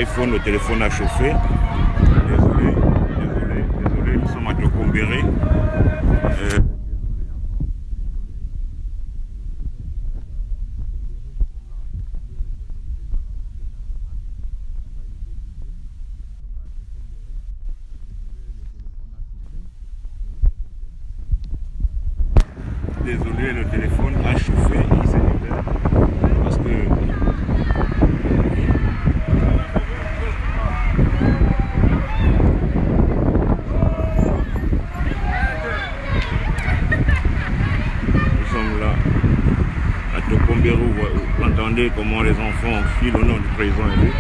iPhone, le téléphone a chauffé. Désolé, nous sommes à Tokombéré. Désolé, le téléphone a chauffé. Il s'est éteint parce que nous sommes là à Tokombéré. Vous entendez comment les enfants crient le nom du président élu.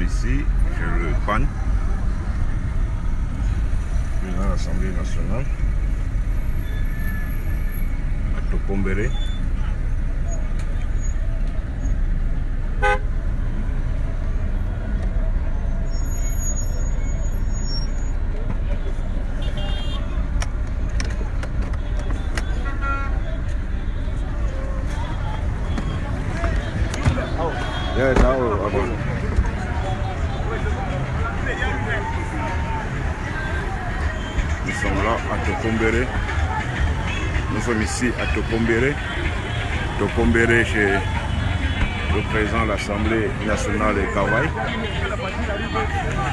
sommes ici, chez le PAN, président de l'Assemblée nationale, à Tokombéré. Yes, nous sommes là à Tokombéré. Nous sommes ici à Tokombéré. Tokombéré chez le président de l'Assemblée nationale de Kavaï.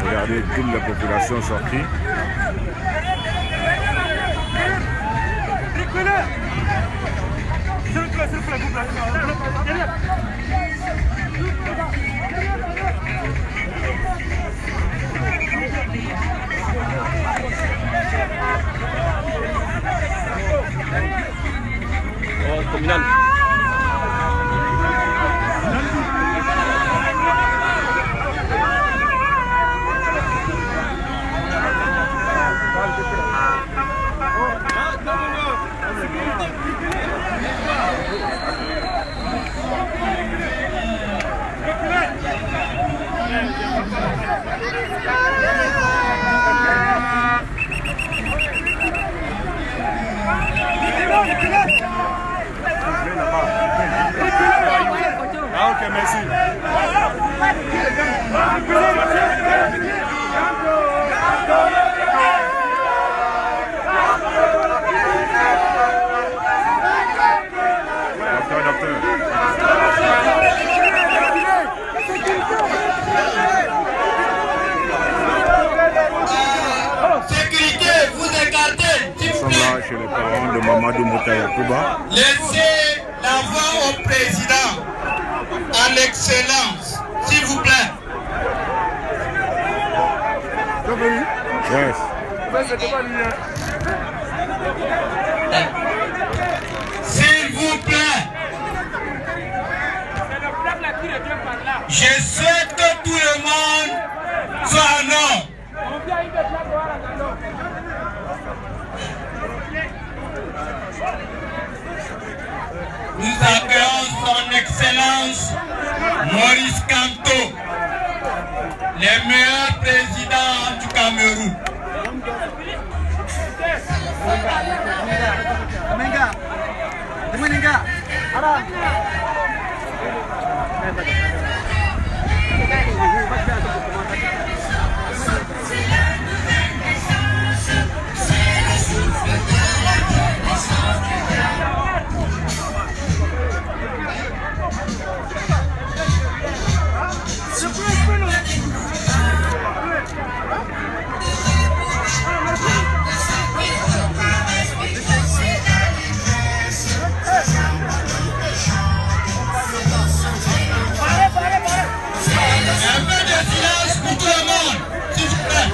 Regardez toute la population sortie. Communal. Ah, ok, merci. Sécurité, vous écartez, s'il vous plaît. Nous sommes là chez les parents de Mamadou Moutaya Touba. Laissez la voix au président, à l'excellence, s'il vous plaît. Yes. S'il vous plaît. Je souhaite que tout le monde soit en ordre. Nous appelons son excellence Maurice Kamto, le meilleur président du Cameroun. Un peu de silence pour tout le monde, s'il vous plaît.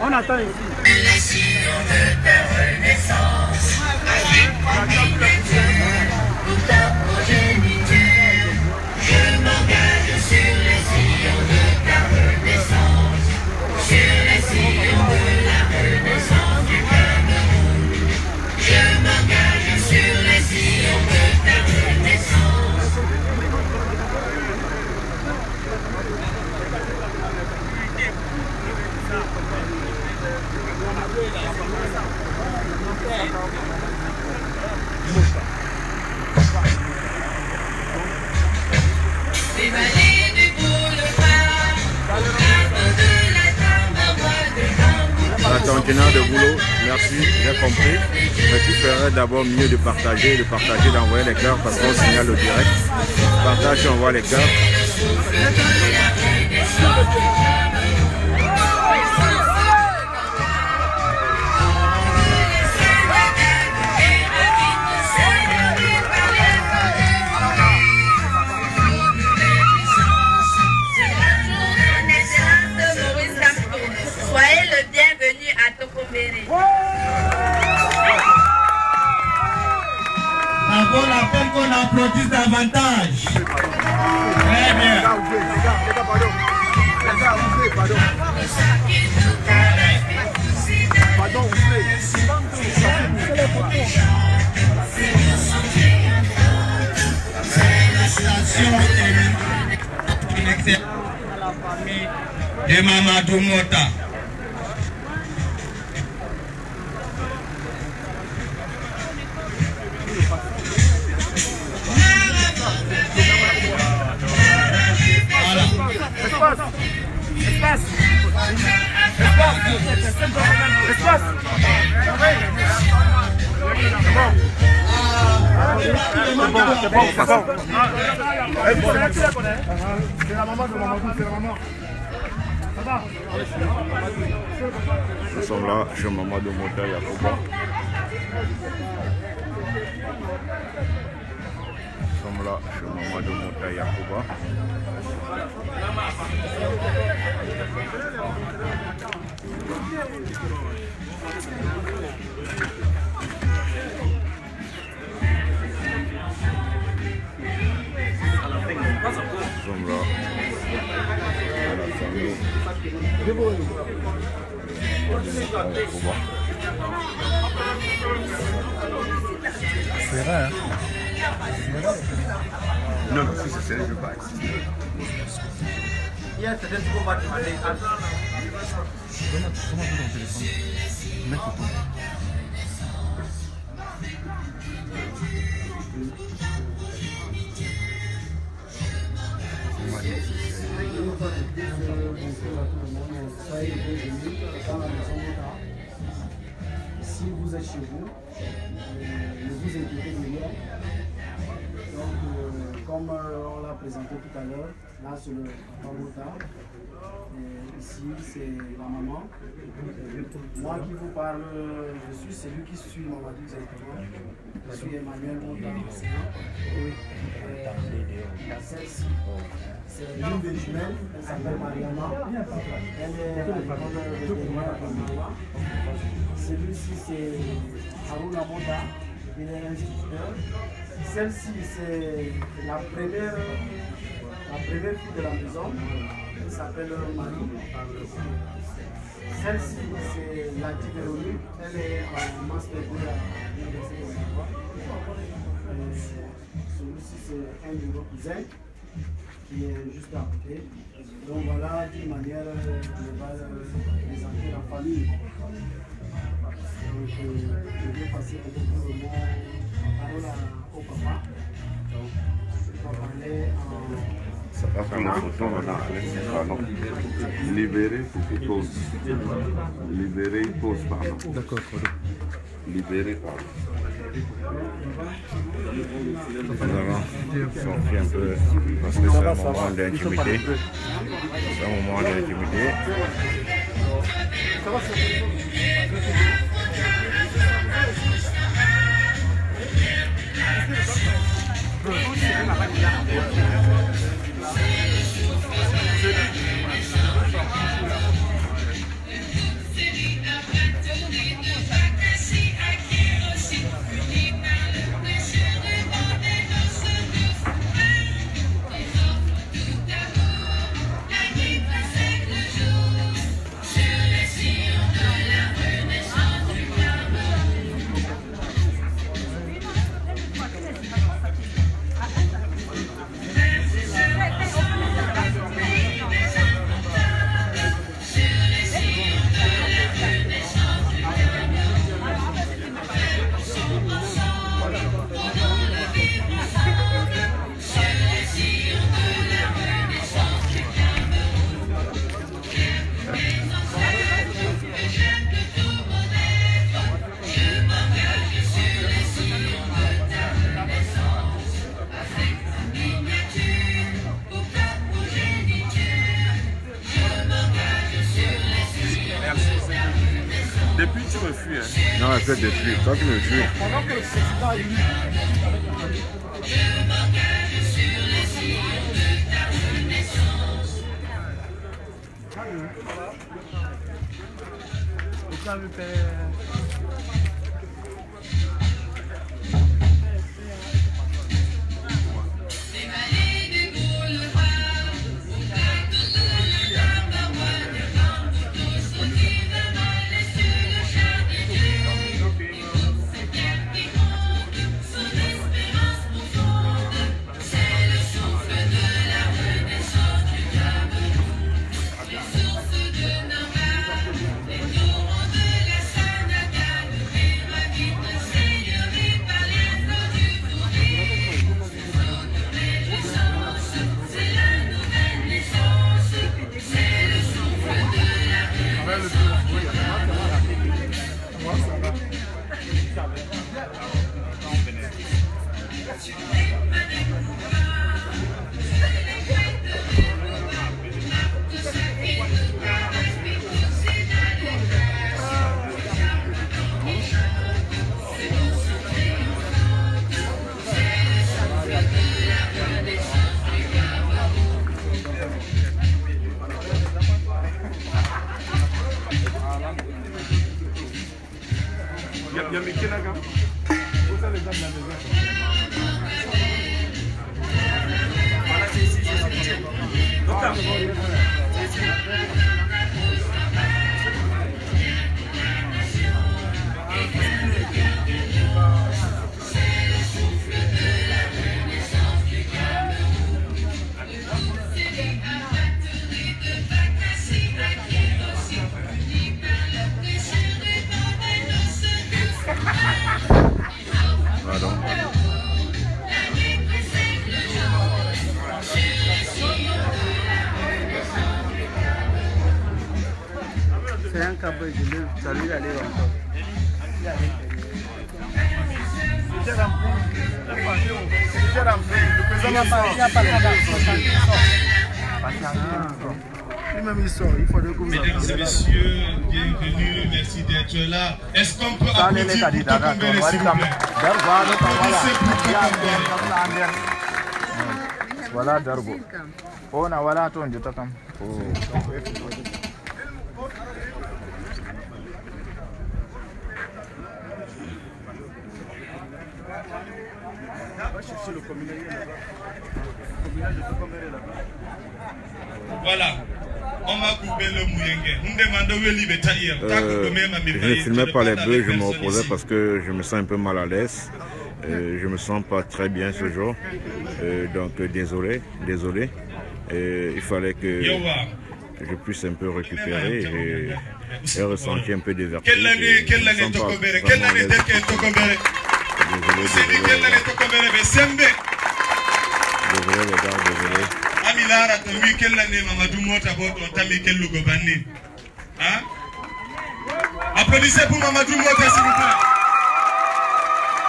On attend ici. Je m'engage contenant de boulot, merci, j'ai compris. Mais tu ferais d'abord mieux de partager, d'envoyer les cœurs parce qu'on signale au direct. Partage et envoie les cœurs. Soyez le bienvenu à Tokombéré. D'abord, la peine qu'on applaudisse davantage. Très bien. Félicitations à la famille de Mamadou Mota. C'est la maman de Mamadou, c'est la maman. Ça va? Nous sommes là chez Mamadou Mota Yacouba. Nous sommes là chez Mamadou Mota Yacouba. Nous sommes là à la famille. C'est vrai, hein? Non, si c'est sérieux, je ne veux pas exister. Comment tu ton téléphone? Mets photo. Soyez les bienvenus dans la maison Mota. Si vous êtes chez vous, ne vous inquiétez de rien. Donc, comme on l'a présenté tout à l'heure, là c'est le papa Mota. Ici c'est la maman. Moi qui vous parle, je suis celui qui suit Mamadou directement. Je suis Emmanuel Mota. Celle-ci, c'est l'une des jumelles, elle s'appelle Mariama. Elle est à l'école vétérinaire de Mawa. Celui-ci c'est Haruna Mota, il est instituteur. Celle-ci c'est la première fille de la maison, elle s'appelle Marie. Celle-ci c'est la Véronique, elle est en master 2 à l'université de Mawa. Celui-ci c'est un de nos cousins qui est juste à côté. Donc voilà, d'une manière, je vais présenter la famille. Donc je vais passer peut-être la parole au papa. On va parler en... Ça va faire une photo maintenant. Libéré pour qu'il pose. Libéré, il pose, pardon. D'accord, pardon. Libéré, pardon. Nous allons sortir un peu parce que c'est un moment d'intimité. C'est un moment d'intimité. Depuis, tu me fuis. Hein. Non, je te fuis. Toi, tu me fuis. Pendant que le président est élu. Il y a Mickey là, gars. Où sont les gens de la maison? Voilà, c'est ici, c'est ici. Docteur. Pardon. C'est un cabot, je vais saluer aller encore. Mesdames et messieurs, bienvenue, merci d'être là. Est-ce qu'on peut applaudir pour Tokombere, s'il vous plaît? Applaudissez pour Tokombere. Voilà Darbo. Oh na voilà ton je takam. Voilà. On m'a coupé le mouyenge. Je ne filmais pas les bœufs, je me reposais parce que je me sens un peu mal à l'aise. Je me sens pas très bien ce jour. Donc désolé. Il fallait que je puisse un peu récupérer et ressentir un peu de vertige. Quelle année Tokombere? Quelle année Tokombere? Désolé les gars, désolé. Amilara Tomi, quelle année Mamadou Mota Boto Tami Kello Gobani? Hein? Applaudissez pour Mamadou Mota, s'il vous plaît.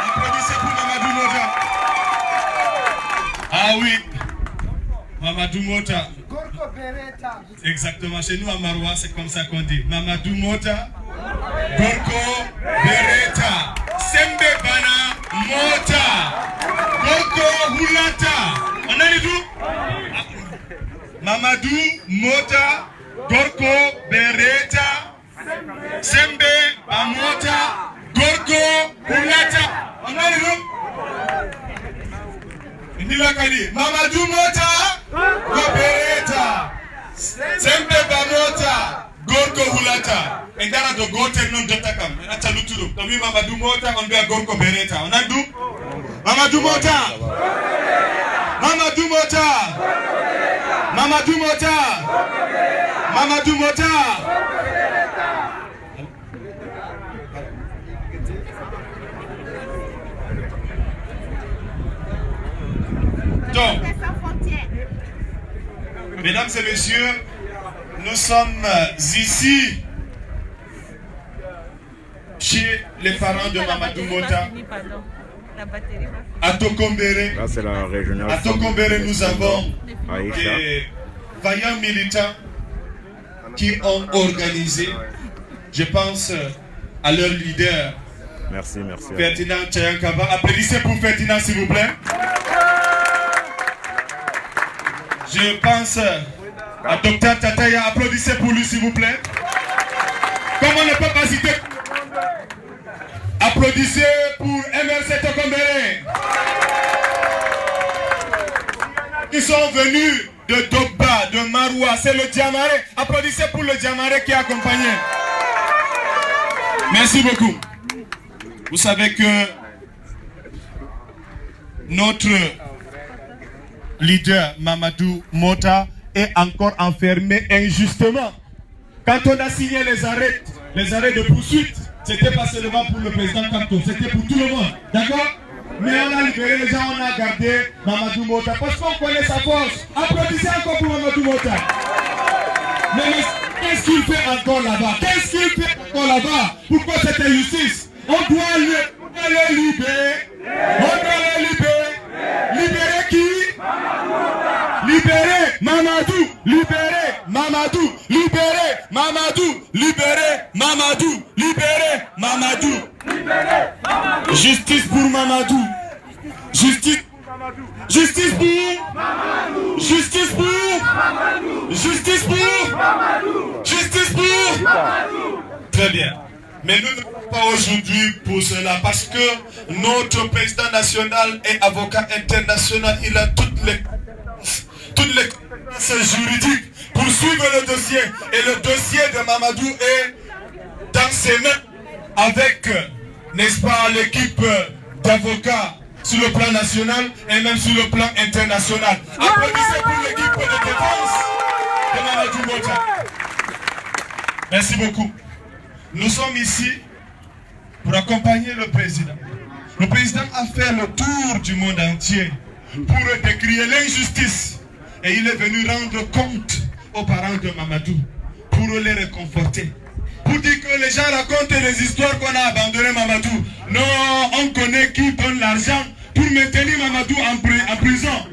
Applaudissez pour Mamadou Mota. Ah oui, Mamadou Mota. Exactement, chez nous à Maroua, c'est comme ça qu'on dit. Mamadou Mota, Gorko Bereta, Sembe Bana Mota, Gorko Hulata. On a dit tout? Mamadou Mota, Gorko Bereta, Sembe Bamota, Gorko Hulata. On a dit tout? Nilakani, Mamadou Mota, Gorko Bereta, Sembe Bamota, Gorko Hulata. Et dans le goûter non de takam, na chaluturu. Tomi Mamadou Mota, on doit Gorko Bereta. On a dit? Mamadou Mota, Mamadou Mota, Mamadou Mota, Mamadou Mota. Donc, mesdames et messieurs, nous sommes ici chez les parents de Mamadou Mota. À Tokombere. Là, c'est la régionale. À Tokombere, nous avons Aïcha. des vaillants militants qui ont organisé, je pense, à leur leader. Merci. Ferdinand Tchayankaba. Applaudissez pour Ferdinand, s'il vous plaît. Je pense à Dr Tataya. Applaudissez pour lui, s'il vous plaît. Comme on ne peut pas citer, applaudissez pour MLC Tokombere. Ils sont venus de Dogba, de Maroua, c'est le Diamaré. Applaudissez pour le Diamaré qui a accompagné. Merci beaucoup. Vous savez que notre leader Mamadou Mota est encore enfermé injustement. Quand on a signé les arrêts de poursuite, c'était pas seulement pour le président Kanto, c'était pour tout le monde. D'accord? Mais on a libéré les gens, on a gardé Mamadou Mota parce qu'on connaît sa force. Applaudissez encore pour Mamadou Mota. Mais qu'est-ce qu'il fait encore là-bas? Qu'est-ce qu'il fait encore là-bas? Pourquoi cette injustice? On doit le libérer. On doit le libérer. Libérer qui? Libérer Mamadou. Libérer Mamadou. Libérer Mamadou. Libérer Mamadou. Libérer Mamadou. Justice pour Mamadou. Justice. Justice pour Mamadou. Justice pour Mamadou. Justice pour Mamadou. Justice pour Mamadou. Très bien. Mais nous ne sommes pas aujourd'hui pour cela parce que notre président national est avocat international. Il a toutes les compétences juridiques pour suivre le dossier. Et le dossier de Mamadou est dans ses mains avec, n'est-ce pas, l'équipe d'avocats sur le plan national et même sur le plan international. Applaudissez pour l'équipe de défense de Mamadou Mota. Merci beaucoup. Nous sommes ici pour accompagner le président. Le président a fait le tour du monde entier pour décrire l'injustice. Et il est venu rendre compte aux parents de Mamadou pour les réconforter. Pour dire que les gens racontent des histoires qu'on a abandonné Mamadou. Non, on connaît qui donne l'argent pour maintenir Mamadou en prison.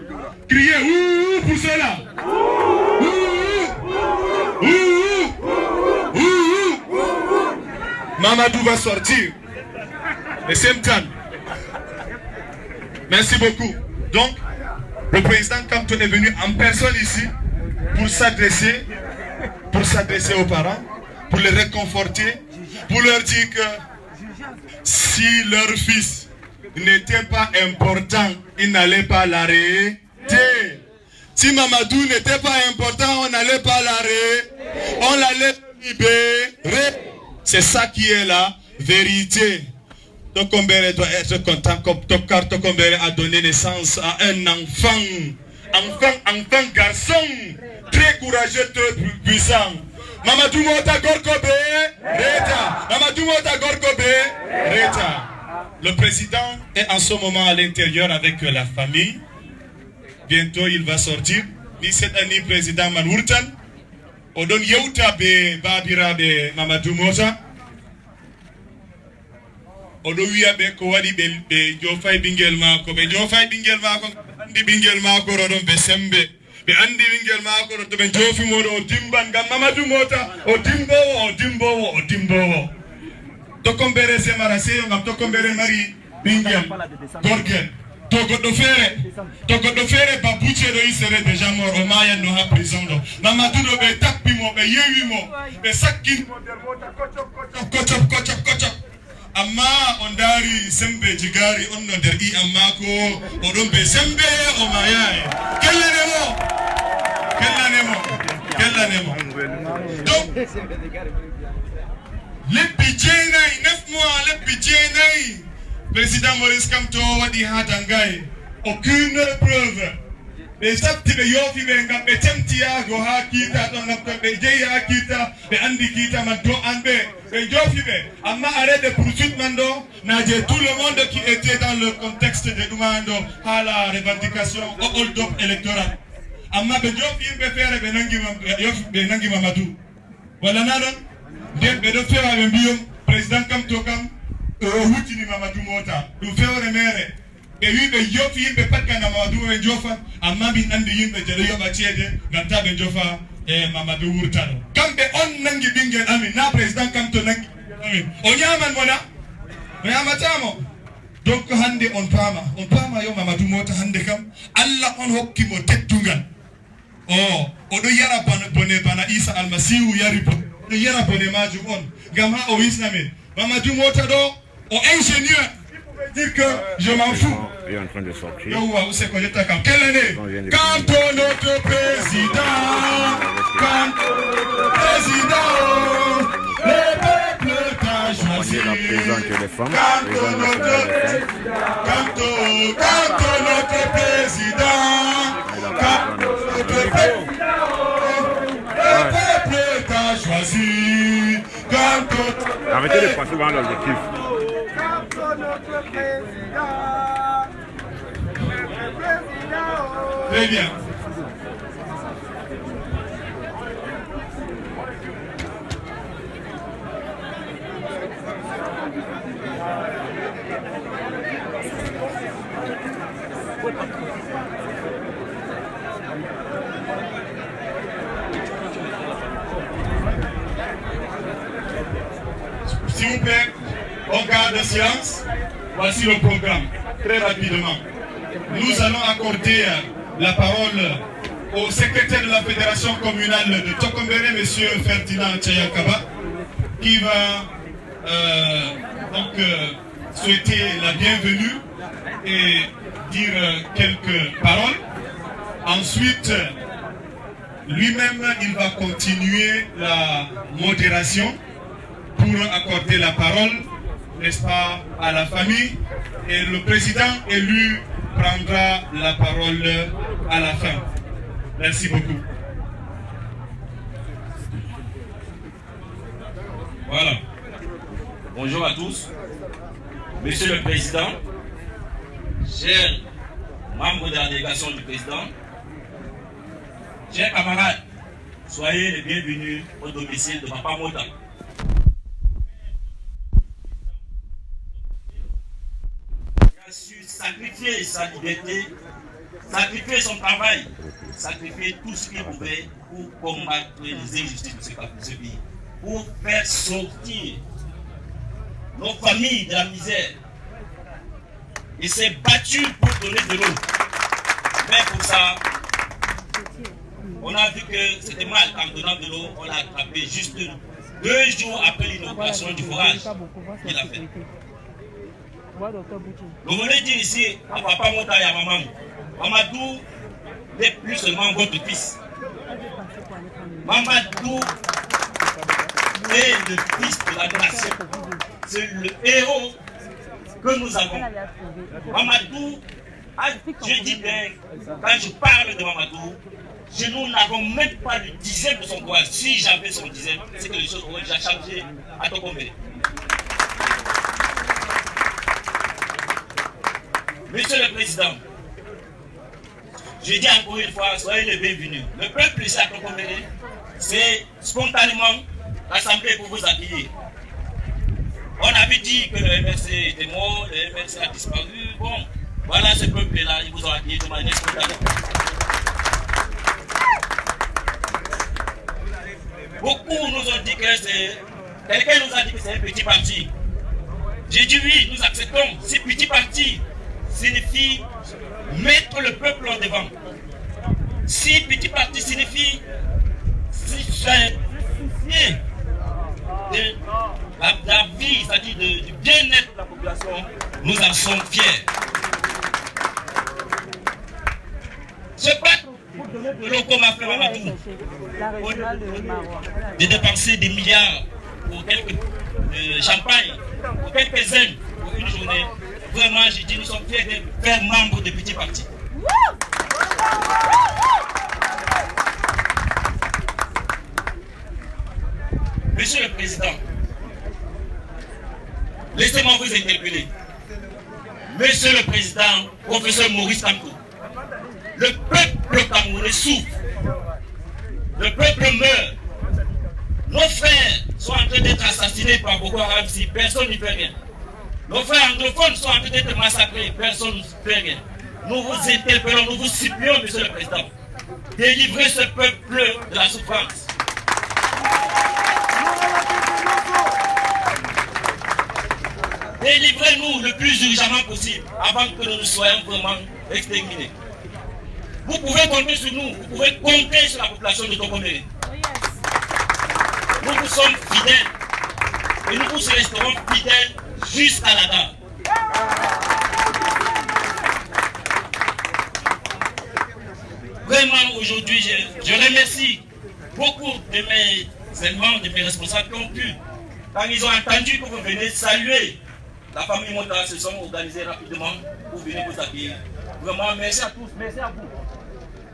Criez ouh pour cela. Mamadou va sortir. Et c'est Mkan. Merci beaucoup. Donc, le président Kanto est venu en personne ici pour s'adresser aux parents, pour les réconforter, pour leur dire que si leur fils n'était pas important, il n'allait pas l'arrêter. Si Mamadou n'était pas important, on n'allait pas l'arrêter. On l'allait libérer. C'est ça qui est la vérité. Tokombere doit être content car Tokombere a donné naissance à un enfant garçon, très courageux, très puissant. Mamadou Mota Gorkobe, Reta. Mamadou Mota Gorkobe, Reta. Le président est en ce moment à l'intérieur avec la famille. Bientôt il va sortir. Ni cette année, président Manwurtan. Odon Yeuta be Babira be Mamadou Mota. Odo wiya be ko wadi be jofay bingel mako be jofay bingel mako andi bingel mako rodon be sembe be andi bingel mako to be jofi modo o dimban gam Mamadou Mota o dimbowo Tokombere se marase ngam Tokombere mari bingel gorgel to goddo fere babuche do isere déjà mort o maya no ha prison do Mamadou do be tappi mo be yewi mo be sakkin mo der mota kocop amma on dari sembe jigari on no der I amma ko odon be sembe o mayae kellane mo donc le budget 9 mois le budget président Maurice Kamto wadi hatangay aucune preuve be sabti be yofi be ngam be temtiya go ha kita don ngam be jeyi ha kita be andi kita man do anbe be jofi be amma arrêt de poursuite mando naje tout le monde qui était dans le contexte de demande à la revendication au hold up électoral amma be jofi be fere be nangi Mamadou wala nadon den be do fewa be biyo président Kamto kam hutini Mamadou Mota du fewre mere be wi be yofi be patka na Mamadou be jofa amma bi andi yimbe jere yoba tiede ganta be jofa e Mamadou Wurtano kamɓe on nangi ɓinguel amin na président kam to nangi amin o ñaman mona o ñamatamo donc hande on paama yo Mamadou Mota hande kam Allah on hokkimo teddungal oɗo yara bone bana Isa Almasihu yari oɗo yara bone majum on gam ha o wisna men Mamadou Mota ɗo o ingénieur dire que je m'en fous. Il est en train de sortir. Quelle année? Quand notre président, le peuple t'a choisi. On présente les femmes. Quand notre président, le peuple t'a choisi. Arrêtez de passer dans l'objectif. Très bien. S'il vous plaît, on garde silence. Voici le programme, très rapidement. Nous allons accorder la parole au secrétaire de la fédération communale de Tokombéré, M. Ferdinand Tchayakaba, qui va souhaiter la bienvenue et dire quelques paroles. Ensuite, lui-même, il va continuer la modération pour accorder la parole, n'est-ce pas, à la famille. Et le président élu prendra la parole à la fin. Merci beaucoup. Voilà. Bonjour à tous. Monsieur le Président, chers membres de la délégation du Président, chers camarades, soyez les bienvenus au domicile de Papa Mota. Il a su sacrifier sa liberté, sacrifier son travail, sacrifier tout ce qu'il pouvait pour combattre les injustices de ce pays, pour faire sortir nos familles de la misère. Il s'est battu pour donner de l'eau. Mais pour ça, on a vu que c'était mal en donnant de l'eau. On l'a attrapé juste 2 jours après l'inauguration du forage qu'il a fait. Nous voulons dire ici à Papa Mota et à Maman, Mamadou n'est plus seulement votre fils. Mamadou est le fils de la nation. C'est le héros que nous avons. Mamadou, je dis bien, quand je parle de Mamadou, nous n'avons même pas le dixième de son courage. Si j'avais son dixième, c'est que les choses auraient déjà changé à Tokombéré. Monsieur le Président, je dis encore une fois, soyez les bienvenus. Le peuple ici à Tokombéré, c'est spontanément rassemblé pour vous accueillir. On avait dit que le MRC était mort, le MRC a disparu. Bon, voilà ce peuple-là, ils vous ont accueilli de manière spontanée. Beaucoup nous ont dit que c'est... Quelqu'un nous a dit que c'est un petit parti. J'ai dit oui, nous acceptons. Si petit parti signifie mettre le peuple en devant. Si petit parti signifie la vie, c'est-à-dire du bien-être de la population, nous en sommes fiers. Se battre pour donner de l'eau comme a fait Mamadou, de dépenser des milliards pour quelques champagne, pour quelques ailes, pour une journée. Vraiment, j'ai dit, nous sommes fiers de faire membre de petits partis. Monsieur le Président, laissez-moi vous interpeller. Monsieur le Président, professeur Maurice Kamto, le peuple camerounais souffre. Le peuple meurt. Nos frères sont en train d'être assassinés par Boko Haram si personne ne fait rien. Nos frères anglophones sont en train d'être massacrés, personne ne fait rien. Nous vous interpellons, nous vous supplions, Monsieur le Président, délivrez ce peuple de la souffrance. Délivrez-nous le plus urgemment possible avant que nous soyons vraiment exterminés. Vous pouvez compter sur nous, vous pouvez compter sur la population de Tokoméré. Nous vous sommes fidèles et nous vous resterons fidèles jusqu'à la date. Vraiment, aujourd'hui, je remercie beaucoup de mes membres, de mes responsables qui ont pu, quand ils ont entendu que vous venez saluer la famille Mota, se sont organisés rapidement pour venir vous accueillir. Vraiment, merci à tous, merci à vous.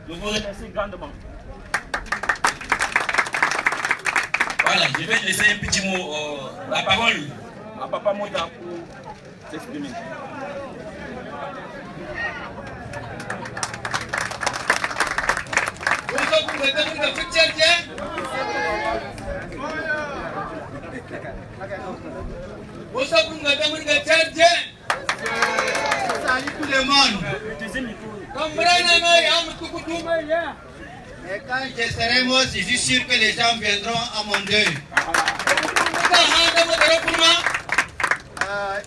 Je vous remercie grandement. Voilà, je vais laisser un petit mot, la parole à Papa Mota pour s'exprimer. Salut tout le monde. Et quand je serai mort, je suis sûr que les gens viendront à mon deuil.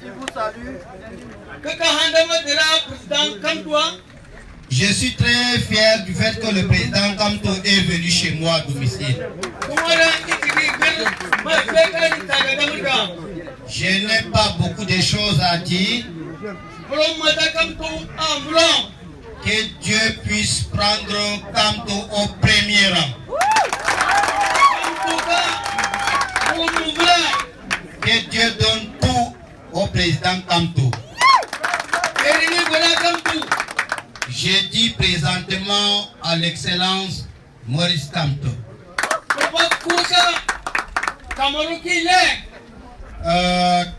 Il vous salue. Je suis très fier du fait que le président Kamto est venu chez moi à domicile. Je n'ai pas beaucoup de choses à dire. Que Dieu puisse prendre Kamto au premier rang. Que Dieu donne tout au président Kamto. J'ai dit présentement à l'excellence Maurice Kamto.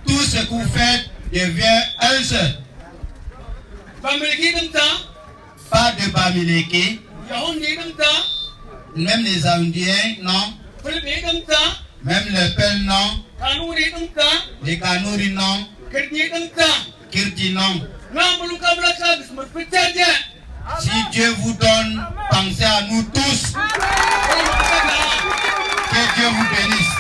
Tout ce que vous faites devient un seul. Pas de Bamileke. Même les Indiens, non. Même les Pels, non. Les Kanouri, non. Kirti, non. Si Dieu vous donne, pensez à nous tous. Que Dieu vous bénisse.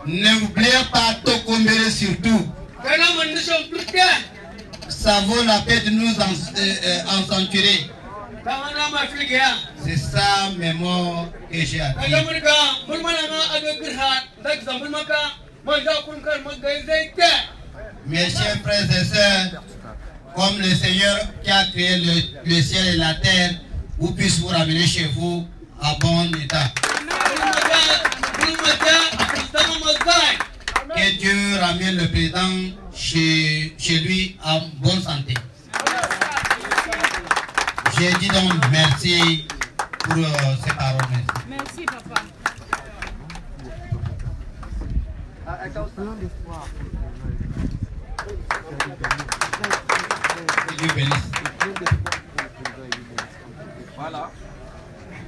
N'oubliez pas Tokoméré surtout. Ça vaut la peine de nous en censurer. C'est ça mes mots que j'ai à dire. Mes chers frères et sœurs, comme le Seigneur qui a créé le ciel et la terre, vous puissiez vous ramener chez vous à bon état. Que Dieu ramène le président chez lui en bonne santé. J'ai dit donc merci pour ces paroles. Merci papa. Que Dieu bénisse. Voilà.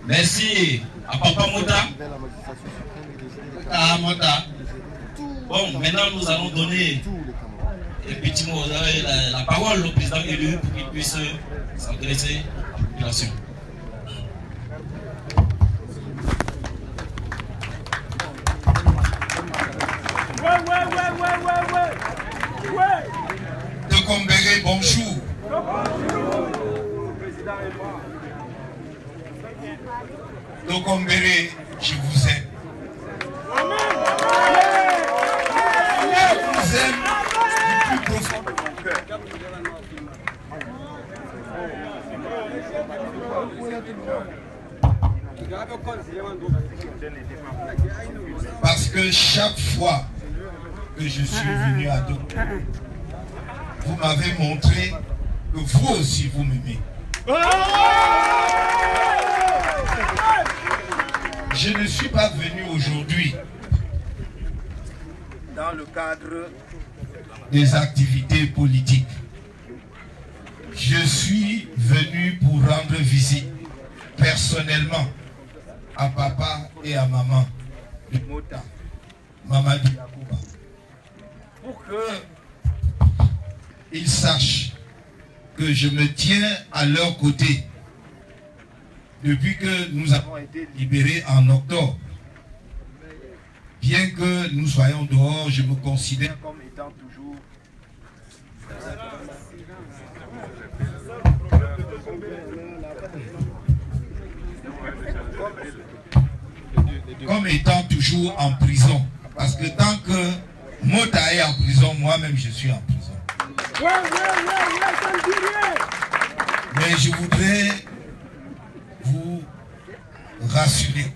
Merci à Papa Mota. Bon, maintenant nous allons donner un petit mot, la parole au président élu pour qu'il puisse s'adresser à la population. Tokoméré, bonjour. Tokoméré, je vous aime. Je vous aime du plus profond de mon cœur. Parce que chaque fois que je suis venu à Togo, vous m'avez montré que vous aussi vous m'aimez. Je ne suis pas venu aujourd'hui dans le cadre des activités politiques. Je suis venu pour rendre visite personnellement à papa et à maman de Mota, Mamadou Yakouba, pour qu'ils sachent que je me tiens à leur côté depuis que nous avons été libérés en octobre. Bien que nous soyons dehors, je me considère comme étant toujours en prison. Parce que tant que Mota est en prison, moi-même je suis en prison. Mais je voudrais vous rassurer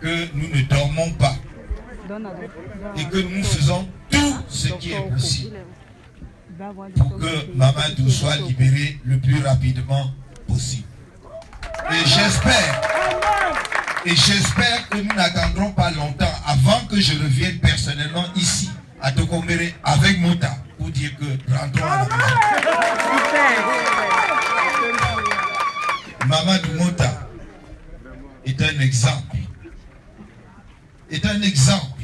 que nous ne dormons pas et que nous faisons tout ce qui est possible pour que Mamadou soit libéré le plus rapidement possible. Et j'espère que nous n'attendrons pas longtemps avant que je revienne personnellement ici à Tokombéré avec Mota pour dire que rentrons à la maison. Mamadou Mota est un exemple. Est un exemple,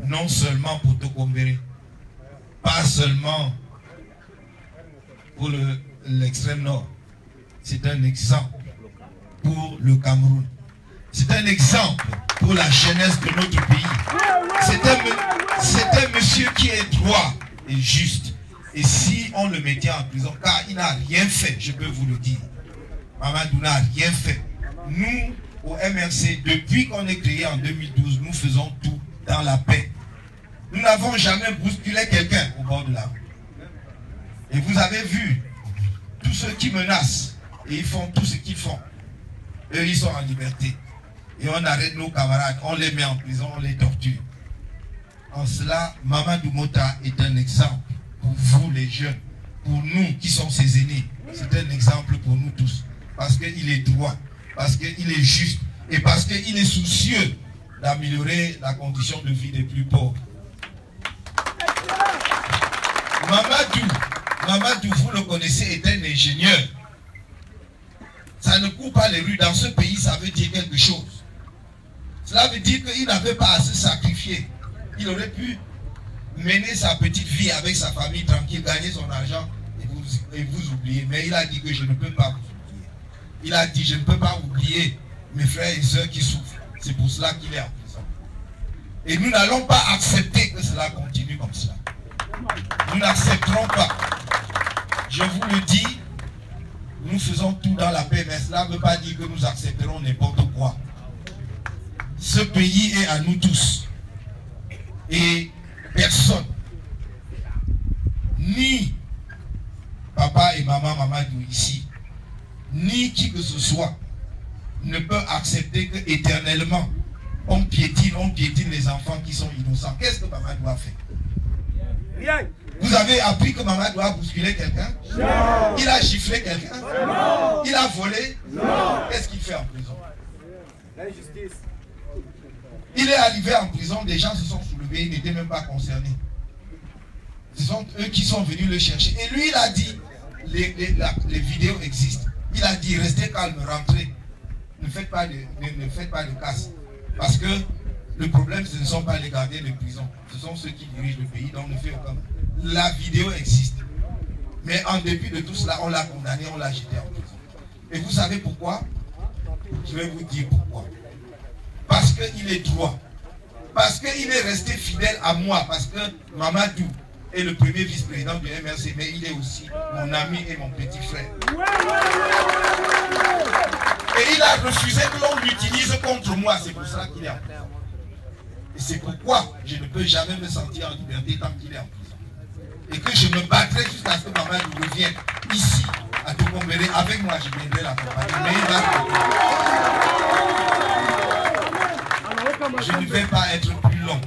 non seulement pour Tokombéré, pas seulement pour l'extrême nord, c'est un exemple pour le Cameroun. C'est un exemple pour la jeunesse de notre pays. C'est un monsieur qui est droit et juste. Et si on le mettait en prison, car il n'a rien fait, je peux vous le dire. Mamadou n'a rien fait. Nous, au MRC, depuis qu'on est créé en 2012, nous faisons tout dans la paix. Nous n'avons jamais bousculé quelqu'un au bord de la rue. Et vous avez vu tous ceux qui menacent et ils font tout ce qu'ils font. Eux, ils sont en liberté. Et on arrête nos camarades, on les met en prison, on les torture. En cela, Mamadou Mota est un exemple pour vous les jeunes, pour nous qui sommes ses aînés. C'est un exemple pour nous tous. Parce qu'il est droit, parce qu'il est juste et parce qu'il est soucieux d'améliorer la condition de vie des plus pauvres. Mamadou, vous le connaissez, est un ingénieur. Ça ne court pas les rues. Dans ce pays, ça veut dire quelque chose. Cela veut dire qu'il n'avait pas à se sacrifier. Il aurait pu mener sa petite vie avec sa famille tranquille, gagner son argent et vous oublier. Mais il a dit que je ne peux pas vous oublier. Il a dit je ne peux pas oublier mes frères et sœurs qui souffrent. C'est pour cela qu'il est en prison. Et nous n'allons pas accepter que cela continue comme cela. Nous n'accepterons pas. Je vous le dis, nous faisons tout dans la paix, mais cela ne veut pas dire que nous accepterons n'importe quoi. Ce pays est à nous tous. Et personne, ni papa et maman Mamadou ici, ni qui que ce soit, ne peut accepter que éternellement on piétine les enfants qui sont innocents. Qu'est-ce que Mamadou a fait? Rien. Vous avez appris que Mamadou a bousculé quelqu'un? Non. Il a giflé quelqu'un? Non. Il a volé? Non. Qu'est-ce qu'il fait en prison? L'injustice. Il est arrivé en prison, des gens se sont soulevés, il n'était même pas concerné. Ce sont eux qui sont venus le chercher. Et lui, il a dit, les vidéos existent. Il a dit, restez calme, rentrez. Ne faites pas de casse. Parce que le problème, ce ne sont pas les gardiens de prison. Ce sont ceux qui dirigent le pays, donc ne faites aucun. La vidéo existe. Mais en dépit de tout cela, on l'a condamné, on l'a jeté en prison. Et vous savez pourquoi? Je vais vous dire pourquoi. Parce qu'il est droit. Parce qu'il est resté fidèle à moi. Parce que Mamadou est le premier vice-président du MRC, mais il est aussi mon ami et mon petit frère. Et il a refusé que l'on l'utilise contre moi. C'est pour ça qu'il est en prison. Et c'est pourquoi je ne peux jamais me sentir en liberté tant qu'il est en prison. Et que je me battrai jusqu'à ce que Mamadou revienne ici, à Tokombéré, avec moi, je viendrai l'accompagner. Mais il va... Je ne vais pas être plus long.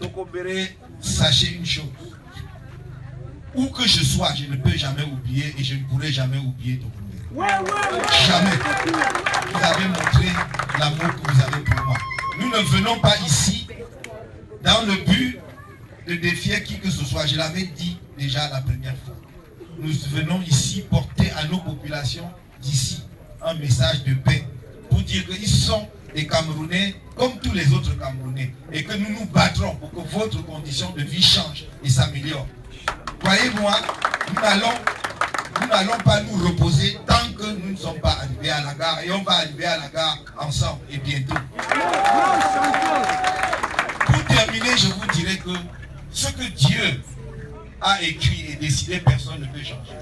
Tokombéré, sachez une chose. Où que je sois, je ne peux jamais oublier et je ne pourrai jamais oublier Tokombéré. Jamais. Vous avez montré l'amour que vous avez pour moi. Nous ne venons pas ici dans le but de défier qui que ce soit. Je l'avais dit déjà la première fois. Nous venons ici porter à nos populations d'ici un message de paix. Pour dire qu'ils sont des Camerounais comme tous les autres Camerounais. Et que nous nous battrons pour que votre condition de vie change et s'améliore. Croyez-moi, nous n'allons pas nous reposer tant que nous ne sommes pas arrivés à la gare. Et on va arriver à la gare ensemble et bientôt. Pour terminer, je vous dirai que ce que Dieu a écrit et décidé, personne ne peut changer.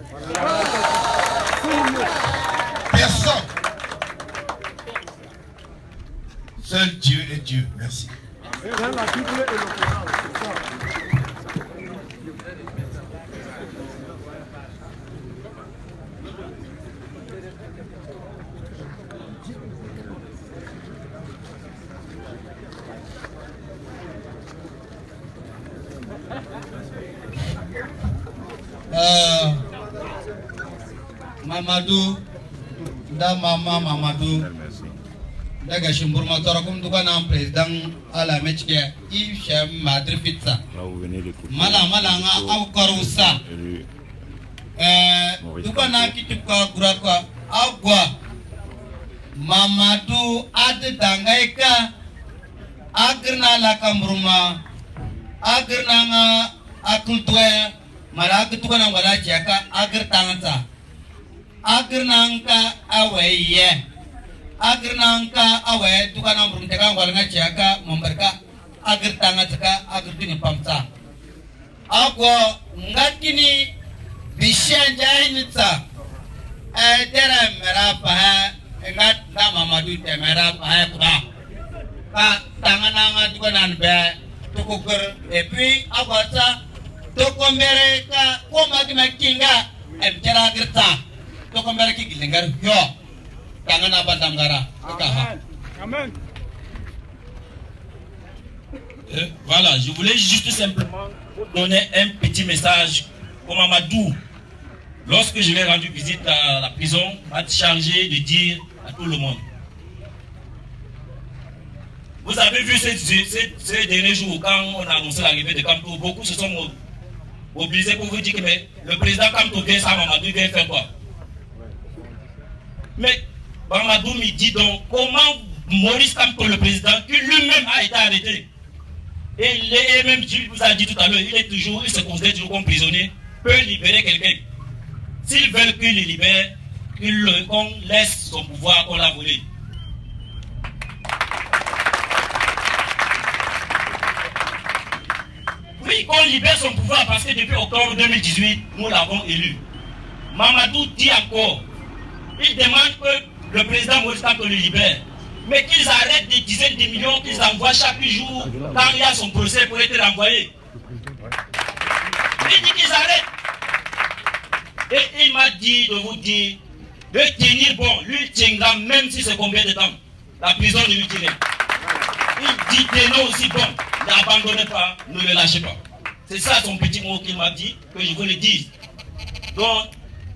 Personne. Seul Dieu est Dieu. Merci. Mamadou, da mama Mamadou, daga Shimburma Torakum Dukanam président à la métier, Yves Madri Pizza. Malanga au Karoussa. Dukana Kituka Guraka, Agua Mamadou Ad Dangaika, Agrna la Kambruma, Agrnanga Akultwe, Malaktukana Walachiaka, Agrtanza. Agrnanka aweye Agrnanka awe tukana mrumteka walanga chiaka mambarka agrtanga taka agrtini pamsa agwo ngatini bishanja initsa dera mera pa ngat na Mamadou te mera pa kuda ka tangana tukana be tukukur et puis agwasa tokombere ka koma kimakinga ebjara agrta. Amen. Voilà, je voulais juste simplement vous donner un petit message pour Mamadou. Lorsque je l'ai rendu visite à la prison, m'a chargé de dire à tout le monde. Vous avez vu ces derniers jours, quand on a annoncé l'arrivée de Kamto, beaucoup se sont mobilisés pour vous dire que mais, le président Kamto vient ça, Mamadou vient faire quoi? Mais Mamadou me dit donc comment Maurice Kamto, le président, qui lui-même a été arrêté, et même Dieu vous a dit tout à l'heure, il se considère toujours comme prisonnier, peut libérer quelqu'un. S'ils veulent qu'il le libère, qu'on laisse son pouvoir qu'on l'a volé. Oui, qu'on libère son pouvoir parce que depuis octobre 2018, nous l'avons élu. Mamadou dit encore, il demande que le président Maurice Kamto le libère, mais qu'ils arrêtent des dizaines de millions qu'ils envoient chaque jour quand il y a son procès pour être renvoyé. Il dit qu'ils arrêtent. Et il m'a dit de vous dire, de tenir bon, lui tiendra même si c'est combien de temps. La prison ne lui tirait. Il dit tenez aussi bon, n'abandonnez pas, ne le lâchez pas. C'est ça son petit mot qu'il m'a dit, que je vous le dise. Donc,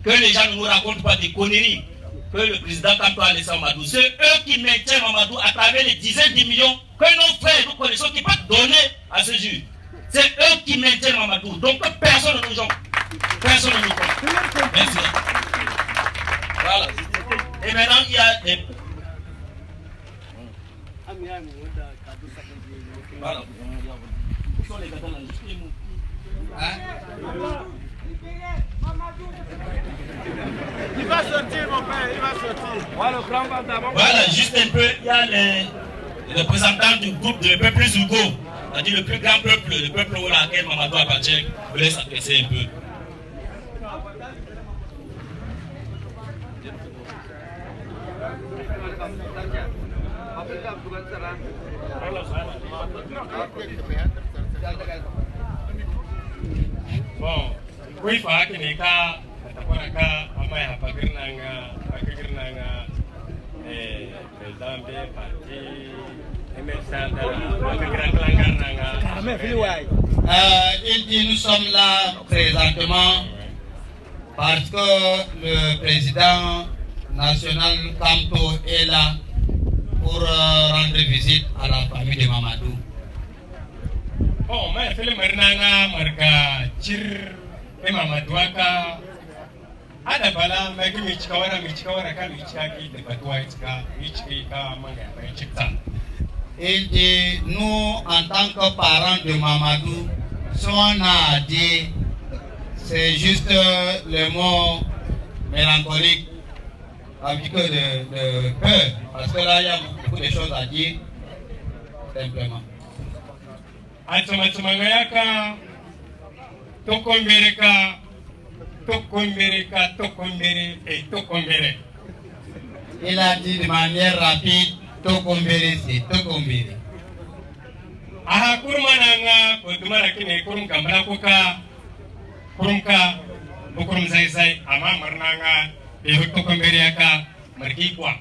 que les gens ne nous racontent pas des conneries que le président Kamto a laissé à Mamadou. C'est eux qui maintiennent Mamadou à travers les dizaines de millions que nos frères nous connaissons, qui peuvent donner à ce juge. C'est eux qui maintiennent Mamadou. Donc personne ne nous joue. Personne ne nous compte. Merci. Voilà. Et maintenant, il y a des... Voilà. Où sont les gâteaux là? Il va sortir, mon père, il va sortir. Voilà, juste un peu, il y a les représentants du groupe de peuple Zougo, c'est-à-dire le plus grand peuple, le peuple auquel Mamadou appartient, vous laisse s'adresser un peu. Bon, oui, il faut que les cas, il dit nous sommes là présentement parce que le président national Kamto est là pour rendre visite à la famille de Mamadou. Bon, mais je marka chir e Mamadou aka ada bala mai michikawara ka michaki de batwa iska michika manga michikta. Il dit nous en tant que parents de Mamadou, ce qu'on a dit, c'est juste le mot mélancolique, avec de peur, parce que là, il y a beaucoup de choses à dire, simplement. Atumatumangayaka, tokombereka, tokombere et tokombere. Il a dit de manière rapide, tokombere, c'est tokombere. Aha kurmananga, kodumara kine kurum kambala kuka, kurumka, bukurum zai ama marnanga, et tokomberiaka, markikwa.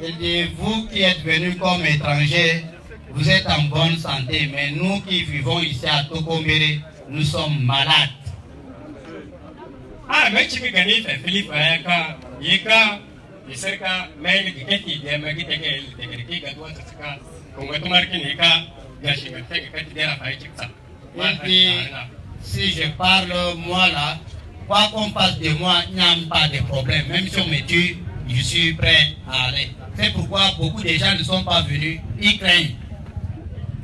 Il dit, vous qui êtes venus comme étrangers, vous êtes en bonne santé, mais nous qui vivons ici à Tokombere, nous sommes malades. Ah, mais tu peux gagner ta Philippe Ayaka, Yeka, Iseka, mais il y a des magis qui gâteaux, on va te marquer Nika, Gachima, quand tu es à Faïkita. Il dit, si je parle moi là, quoi qu'on passe de moi, il n'y a pas de problème. Même si on me tue, je suis prêt à aller. C'est pourquoi beaucoup de gens ne sont pas venus, ils craignent.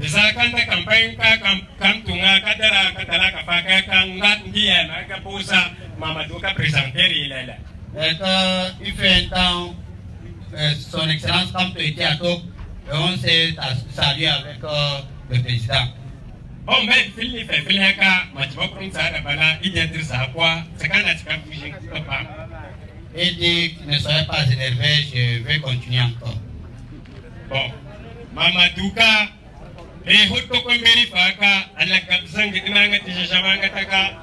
Zakanta campagne kam tunga kadara katala kafaka kanga ndia na kapusa Mamadou ka présenter il est là. Il fait un temps, son excellence Kamto était à Tok, et on s'est salué avec le président. Bon, mais Philippe Philiaka, Matibokrum Sada Bala, il y a des aquas, c'est quand la tika fugit papa. Il dit, ne soyez pas énervé, je vais continuer encore. Bon, Mamadouka. Et Hotokomberi Faka, à la Kapsang, Nanga Tijamanga Taka,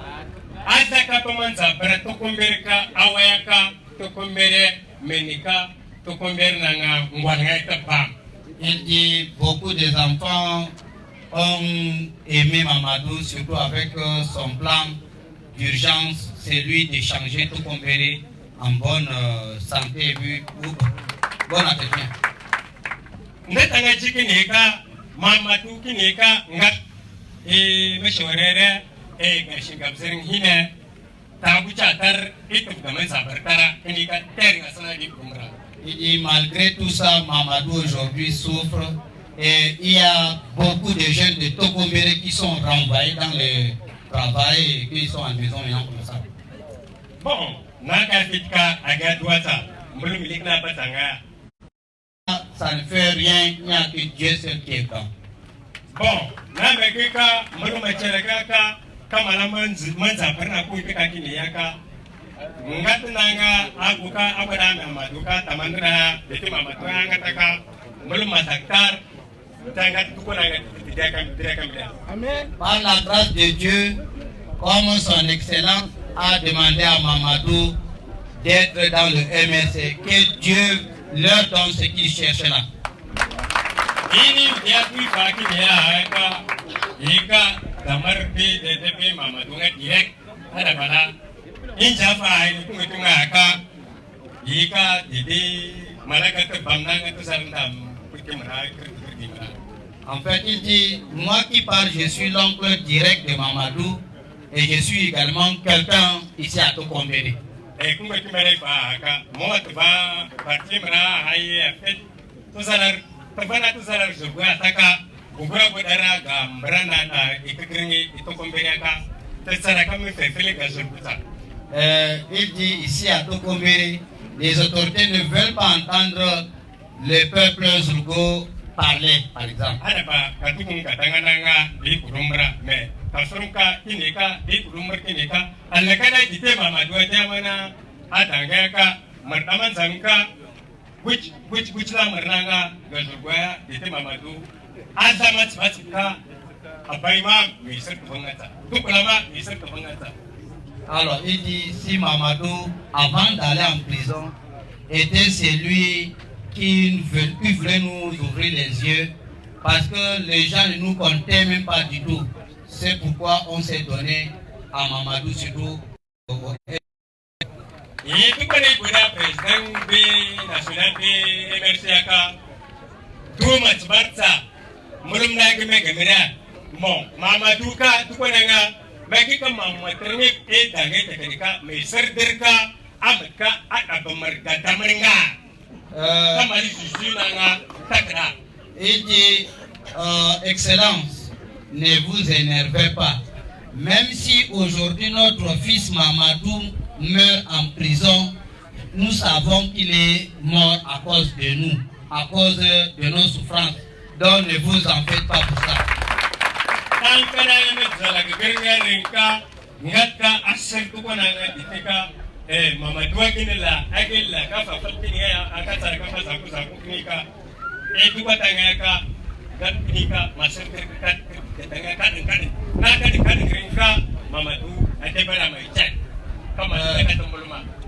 Azaka Tomanza, Bratokomberika, Awayaka, Tokombere, Menika, Tokomber Nanga, Mwangata Pam. Il dit beaucoup des enfants ont aimé Mamadou, surtout avec son plan d'urgence, celui de changer Tokombere en bonne santé et bon entretien. Netanga Chikineka. Mamadou Kineka ngat e meshorere e gashinga bzirin hine tabu chatar itu gaman sabartara kinika tering asana di kumra. Il dit malgré tout ça, Mamadou aujourd'hui souffre et il y a beaucoup de jeunes de Tokombere qui sont renvoyés dans le travail et qui sont à la maison maintenant comme ça. Bon, naka fitka agadwata mulum likna batanga. Ça ne fait rien, il n'y a que Dieu seul qui est grand. Bon, Namekika, Marumacherekaka, Kamala Manza Perna Kuika Kiniaka, Ngatananga, Abuka, Abadam, Maduka, Tamandra, the Timamatuanga Taka, Muluma Takar, Tangat Tukuna, Amen. Par la grâce de Dieu, comme son excellence a demandé à Mamadou d'être dans le MSC, que Dieu leur donne ce qu'ils cherchent là. Ini dia kui pagi dia ika damar bi DTP Mamadou direct ada bala injafa ini tunga aka ika didi malaka te bamna ngatu sarndam puti mara. En fait, il dit, moi qui parle, je suis l'oncle direct de Mamadou et je suis également quelqu'un ici à Tokombere. Et comme tu me dis, moi tu vas partir mara haye fait tout ça là. Tafana tu salar sebuah taka ubra budara gambrana na ikikringi itokomberiaka tsara kami fefele gazubuta. Il dit ici à Tokombere, les autorités ne veulent pas entendre le peuple Zurgo parler, par exemple. Ada ba katukung katanganga di kurumbra me kasurunka kinika di kurumbra kinika alakada dite Mamadou jamana adangaka martaman zanka which la marnanga gazurgoya dite Mamadou azamat batika abaima misir kufangata tukulama misir kufangata. Alors il dit si Mamadou avant d'aller en prison était celui qui voulait nous ouvrir les yeux parce que les gens ne nous comptaient même pas du tout. C'est pourquoi on s'est donné à Mamadou surtout. Et tout le monde président national de MRCAK, tout match barça, mulumna gemera, bon, Mamadou ka, tout le monde, mais qui comme Mamadou est dans les techniques, mais serderka, amka, atabamarga, tamaringa. Il dit, Excellence, ne vous énervez pas. Même si aujourd'hui notre fils Mamadou meurt en prison, nous savons qu'il est mort à cause de nous, à cause de nos souffrances. Donc ne vous en faites pas pour ça.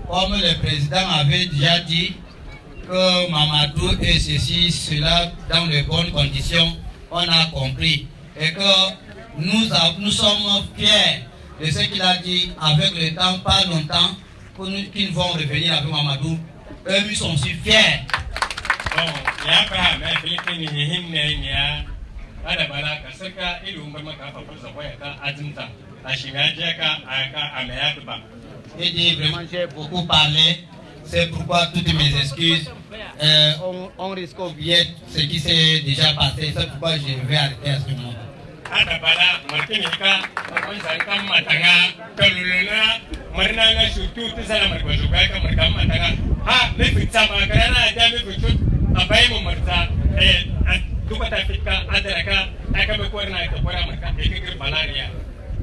Comme le président avait déjà dit que Mamadou et ceci, cela dans de bonnes conditions, on a compris. Et que nous sommes fiers de ce qu'il a dit avec le temps, pas longtemps, qu'ils vont revenir avec Mamadou. Eux, ils sont si fiers. Bon, il y a pas mal de il dit vraiment j'ai beaucoup parlé, c'est pourquoi toutes mes excuses. On risque d'oublier ce qui s'est déjà passé, c'est pourquoi je vais arrêter à ce moment.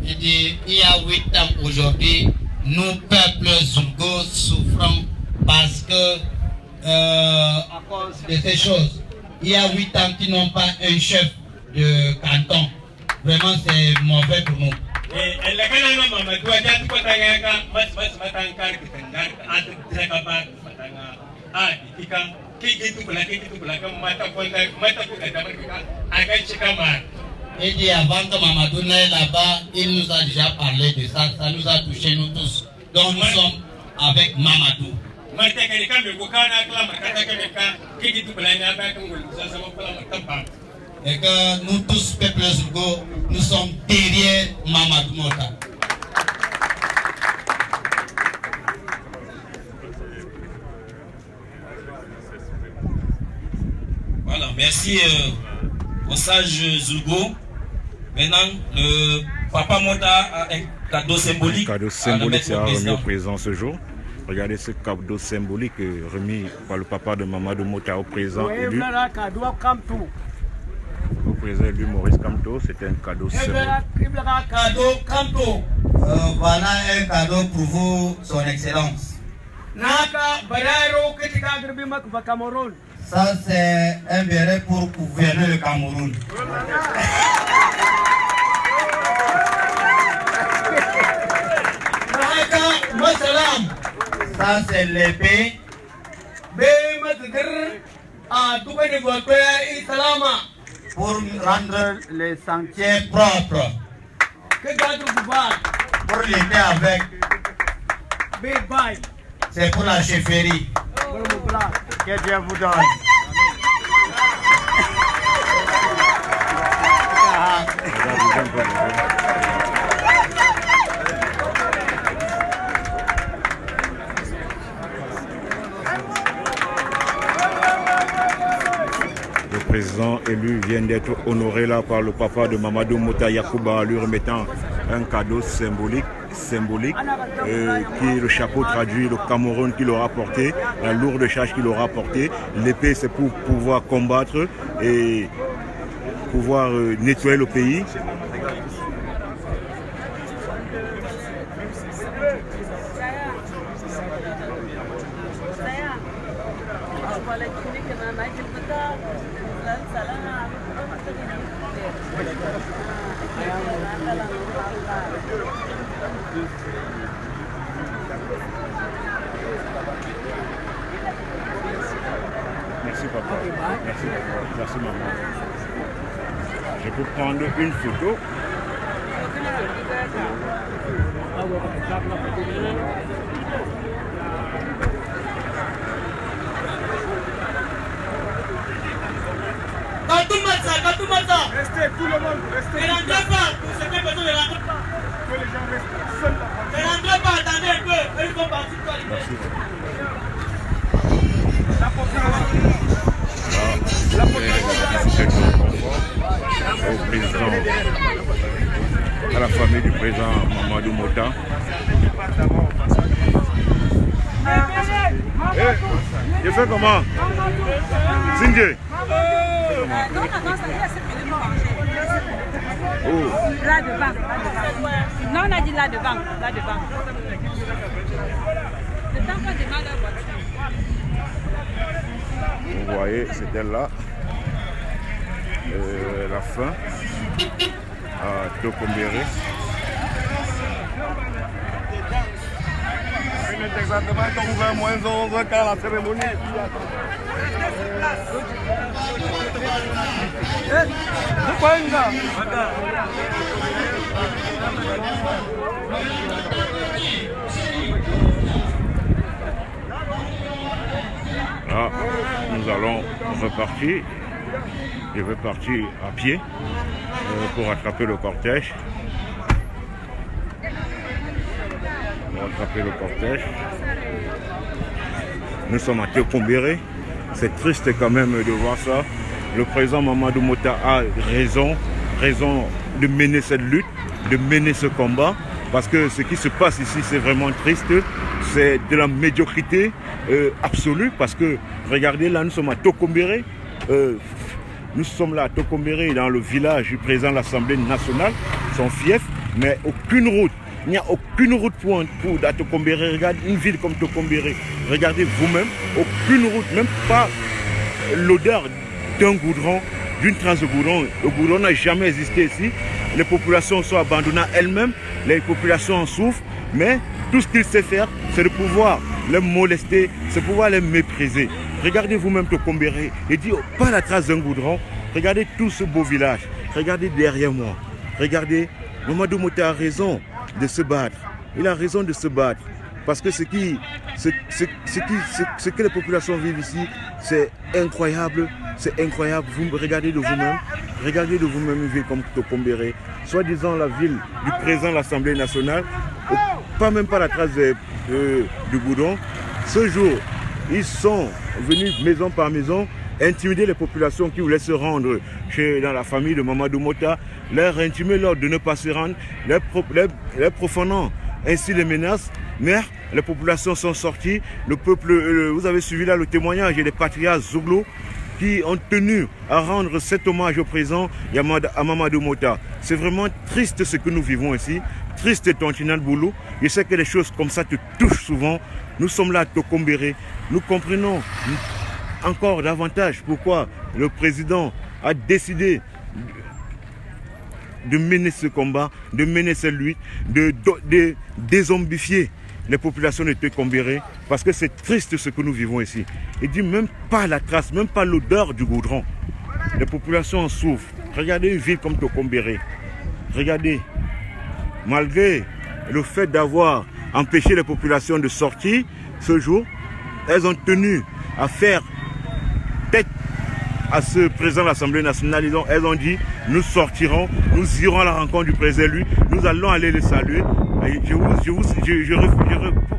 Il dit, il y a 8 ans aujourd'hui, nous, peuple Zulgo, souffrons parce que, à cause de ces choses, il y a 8 ans qu'ils n'ont pas un chef de canton. Vraiment, c'est mauvais pour nous. Il dit avant que Mamadou n'aille là-bas, il nous a déjà parlé de ça, ça nous a touché nous tous. Donc nous sommes avec Mamadou. Et que nous tous, peuple Zulgo, nous sommes derrière Mamadou Mota. Voilà, merci au sage Zulgo. Maintenant, le Papa Mota a un cadeau symbolique. Un cadeau symbolique sera remis au président ce jour. Regardez ce cadeau symbolique remis par le papa de Mamadou Mota au président élu. Au président élu Maurice Kamto, c'est un cadeau symbolique. Voilà un cadeau pour vous, son excellence. Ça c'est un béret pour gouverner le Cameroun. Ça c'est l'épée. Pour rendre les sentiers propres. Pour l'aider avec. C'est pour la chefferie. Que Dieu vous donne. Le président élu vient d'être honoré là par le papa de Mamadou Mota Yacouba, lui remettant un cadeau symbolique, qui le chapeau traduit le Cameroun qu'il aura porté, la lourde charge qu'il aura portée. L'épée c'est pour pouvoir combattre et pouvoir nettoyer le pays. Merci papa. Merci papa. Merci maman. Je peux prendre une photo. Restez, tout le monde, restez. Ne rentrez pas, pour ce qui est besoin, ne rentrez pas. Que les gens restent seuls. Ne rentrez pas, attendez un peu, ils vont partir pour arriver. Au président, à la famille du président Mamadou Mota. fait comment? Cindy. Oh. Là devant. Non, on a dit là devant. Là devant. Le temps qu'on démarre la voiture. Vous voyez, c'était là. La fin à Tokombéré. C'est exactement comme 20 moins 11 quand la cérémonie est Là, nous allons repartir. Je vais partir à pied pour attraper le cortège. Nous sommes à Tokombéré. C'est triste quand même de voir ça. Le président Mamadou Mota a raison de mener cette lutte, de mener ce combat. Parce que ce qui se passe ici, c'est vraiment triste. C'est de la médiocrité absolue. Parce que, regardez, là, nous sommes à Tokombéré. Nous sommes là à Tokombéré, dans le village du président de l'Assemblée nationale, son fief, mais aucune route. Il n'y a aucune route pour à Tokombéré. Regardez une ville comme Tokombéré. Regardez vous-même, aucune route, même pas l'odeur d'un goudron, d'une trace de goudron. Le goudron n'a jamais existé ici. Les populations sont abandonnées elles-mêmes. Les populations en souffrent. Mais tout ce qu'il sait faire, c'est de pouvoir les molester, c'est de pouvoir les mépriser. Regardez vous-même Tokombéré. Et dit pas la trace d'un goudron. Regardez tout ce beau village. Regardez derrière moi. Regardez, Mamadou Mota a raison de se battre. Il a raison de se battre. Parce que ce que les populations vivent ici, c'est incroyable. C'est incroyable. Vous regardez de vous-même. Regardez de vous-même une ville comme Tokombéré. Soi-disant la ville du président de l'Assemblée nationale. Pas même pas la trace du goudron. Ce jour, ils sont venus maison par maison intimider les populations qui voulaient se rendre dans la famille de Mamadou Mota, leur intimider l'ordre de ne pas se rendre, les profanant ainsi les menaces. Mais les populations sont sorties, le peuple, vous avez suivi là le témoignage des patriarches Zouglo qui ont tenu à rendre cet hommage au président à Mamadou Mota. C'est vraiment triste ce que nous vivons ici, triste Tontinat Boulou. Je sais que les choses comme ça te touchent souvent. Nous sommes là à Tokombéré, nous comprenons encore davantage pourquoi le président a décidé de mener ce combat, de mener cette lutte, de dézombifier les populations de Tokombéré, parce que c'est triste ce que nous vivons ici. Il dit même pas la trace, même pas l'odeur du goudron. Les populations en souffrent. Regardez une ville comme Tokombéré. Regardez, malgré le fait d'avoir empêché les populations de sortir ce jour, elles ont tenu à faire tête à ce président de l'Assemblée nationale. Elles ont dit, nous sortirons, nous irons à la rencontre du président élu, nous allons aller le saluer.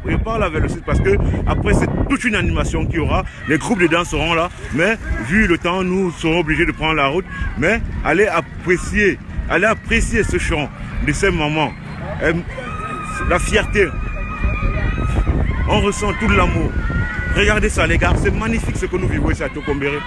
Je parle avec le site parce que après c'est toute une animation qu'il y aura. Les groupes de danse seront là, mais vu le temps, nous serons obligés de prendre la route. Mais allez apprécier ce chant de ces moments. La fierté. On ressent tout l'amour. Regardez ça les gars, c'est magnifique ce que nous vivons ici à Tokombéré.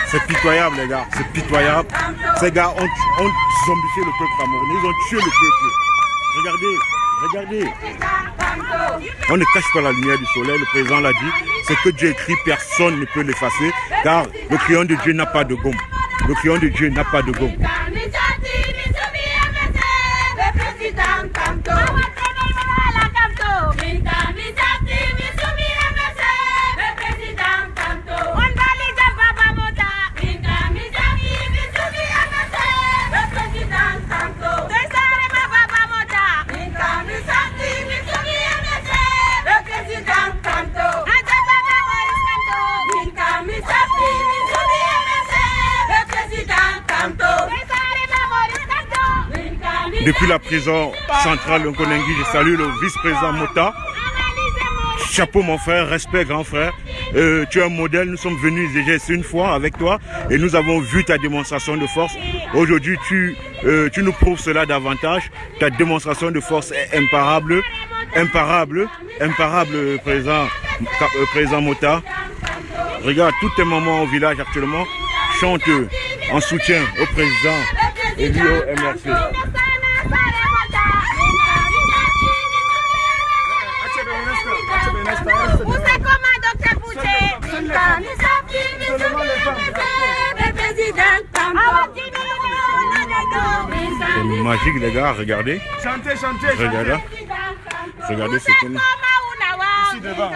C'est pitoyable les gars, c'est pitoyable. Ces gars ont zombifié le peuple camerounais, ils ont tué le peuple. Regardez. On ne cache pas la lumière du soleil, le président l'a dit. C'est que Dieu écrit, personne ne peut l'effacer, car le crayon de Dieu n'a pas de gomme. Le crayon de Dieu n'a pas de gomme. depuis la prison centrale de Nkonengui. Je salue le vice-président Mota. Chapeau mon frère, respect grand frère. Tu es un modèle, nous sommes venus déjà une fois avec toi et nous avons vu ta démonstration de force. Aujourd'hui, tu nous prouves cela davantage. Ta démonstration de force est imparable, président Mota. Regarde, tous tes mamans au village actuellement chantent en soutien au président et lui au MRC. C'est magique les gars, regardez. Chantez, chantez, regardez. Regardez ce qu'on... Ici devant.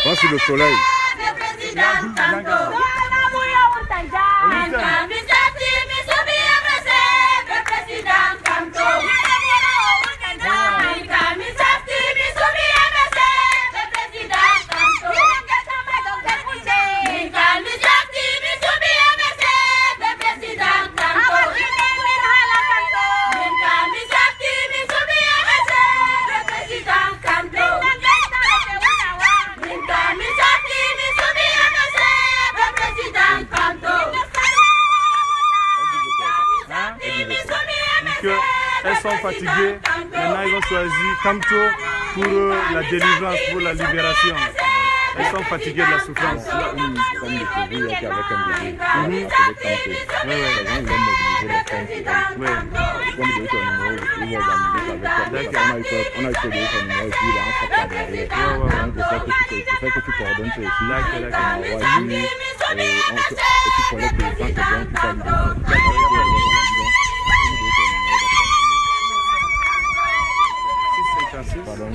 Pas sur le soleil. Elles sont fatiguées. Maintenant, ils ont choisi Kamto pour la délivrance, pour la libération. Elles sont fatiguées de la souffrance. Pardon.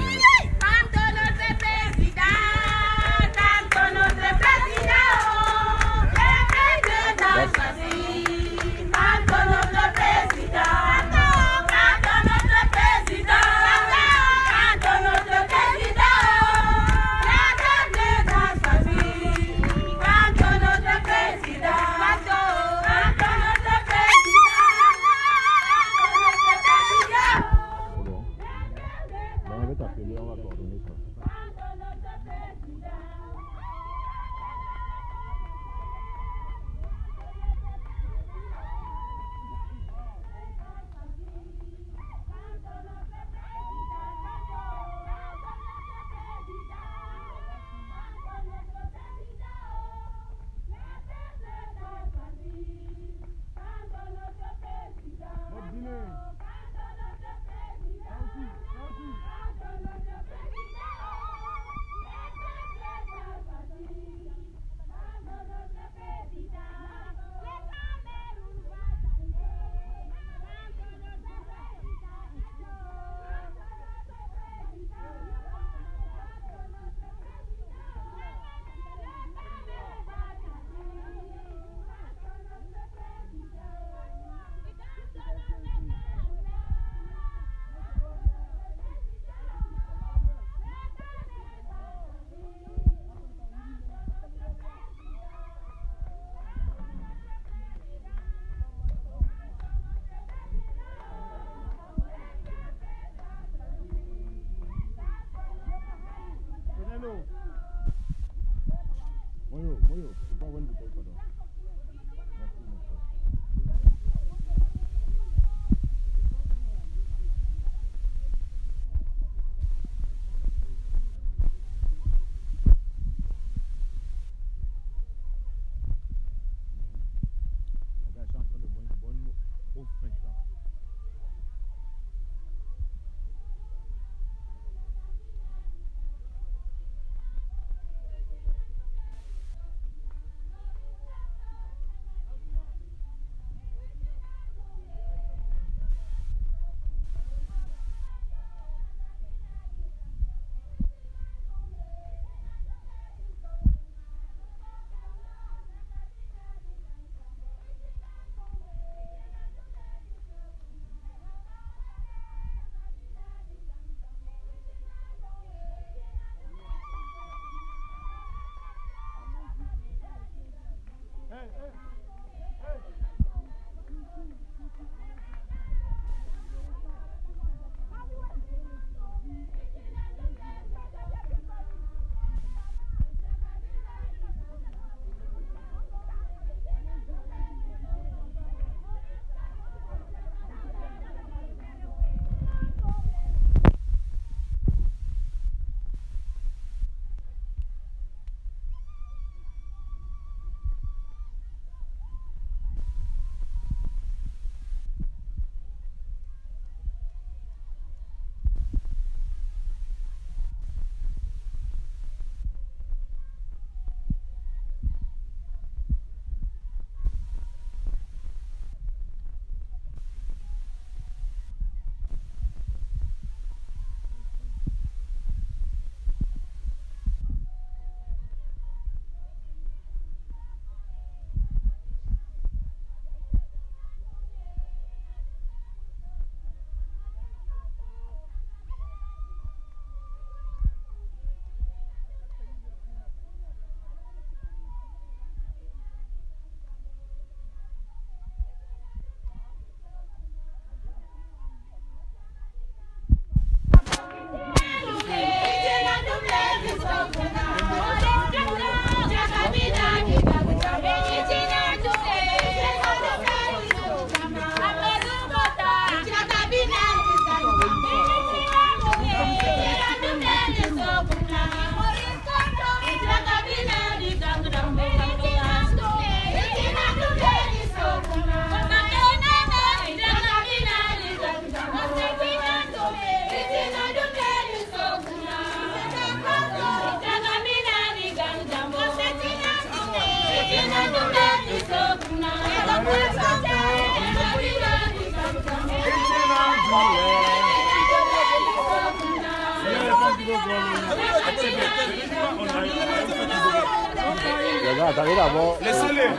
Attendez d'abord. Laissez-les.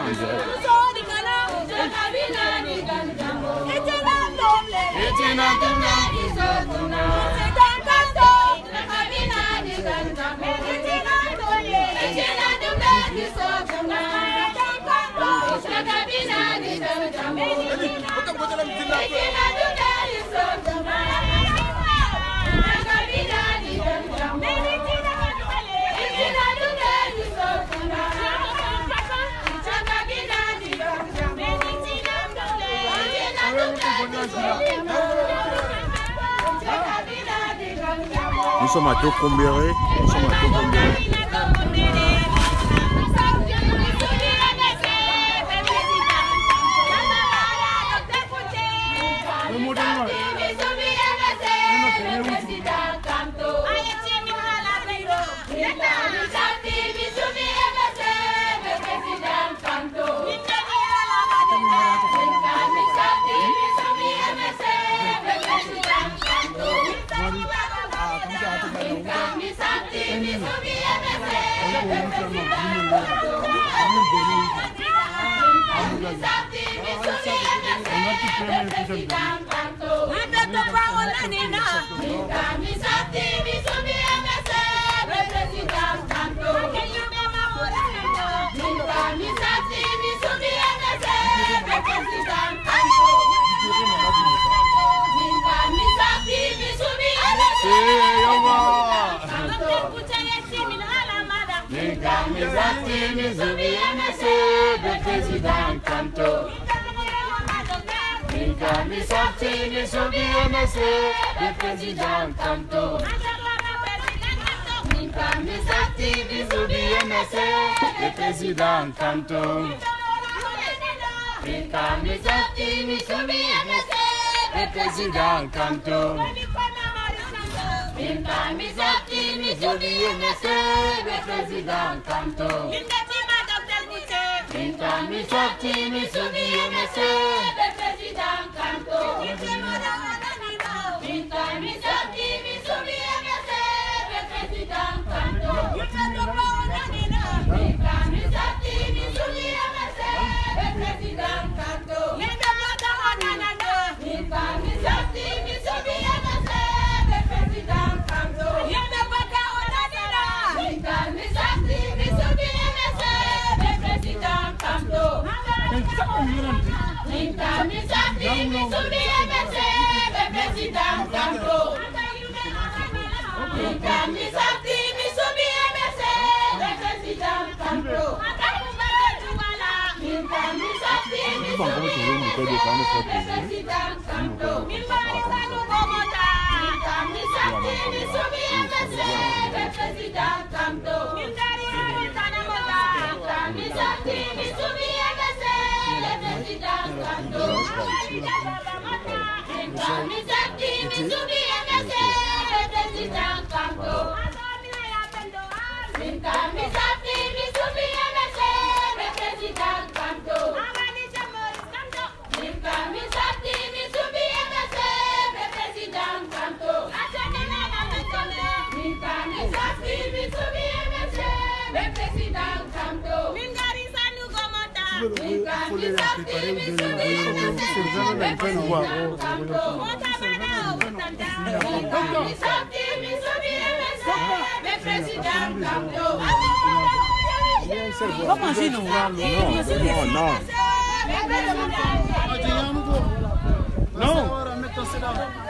Nous sommes à Tokombéré. Nous sommes à Tokombéré.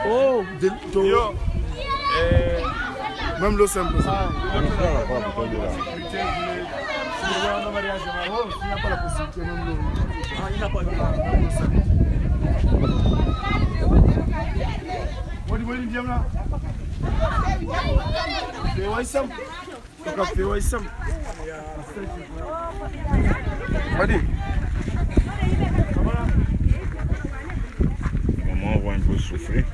Oh, yo. Même le simple. Maman va un peu souffler.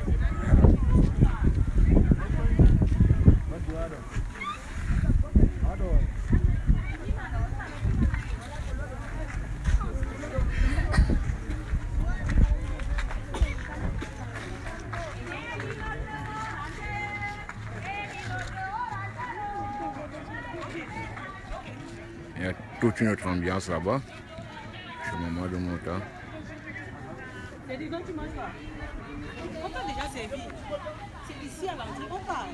Il y a toute une autre ambiance là-bas. Chez Mamadou Mota. C'est dit, non, tu manges pas. On t'a déjà servi. C'est ici à l'entrée. On part.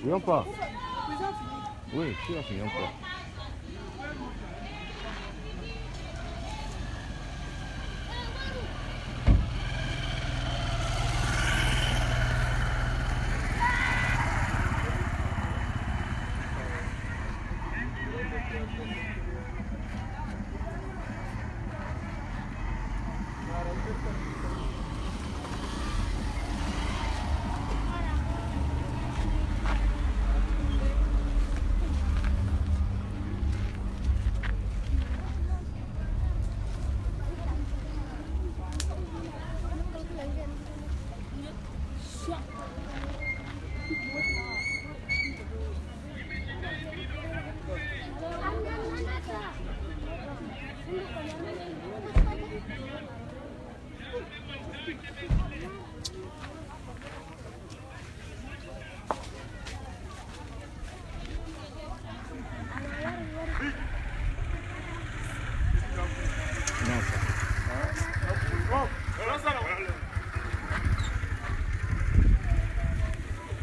Oui, on part. Présent fini. Oui, si on finit, on part.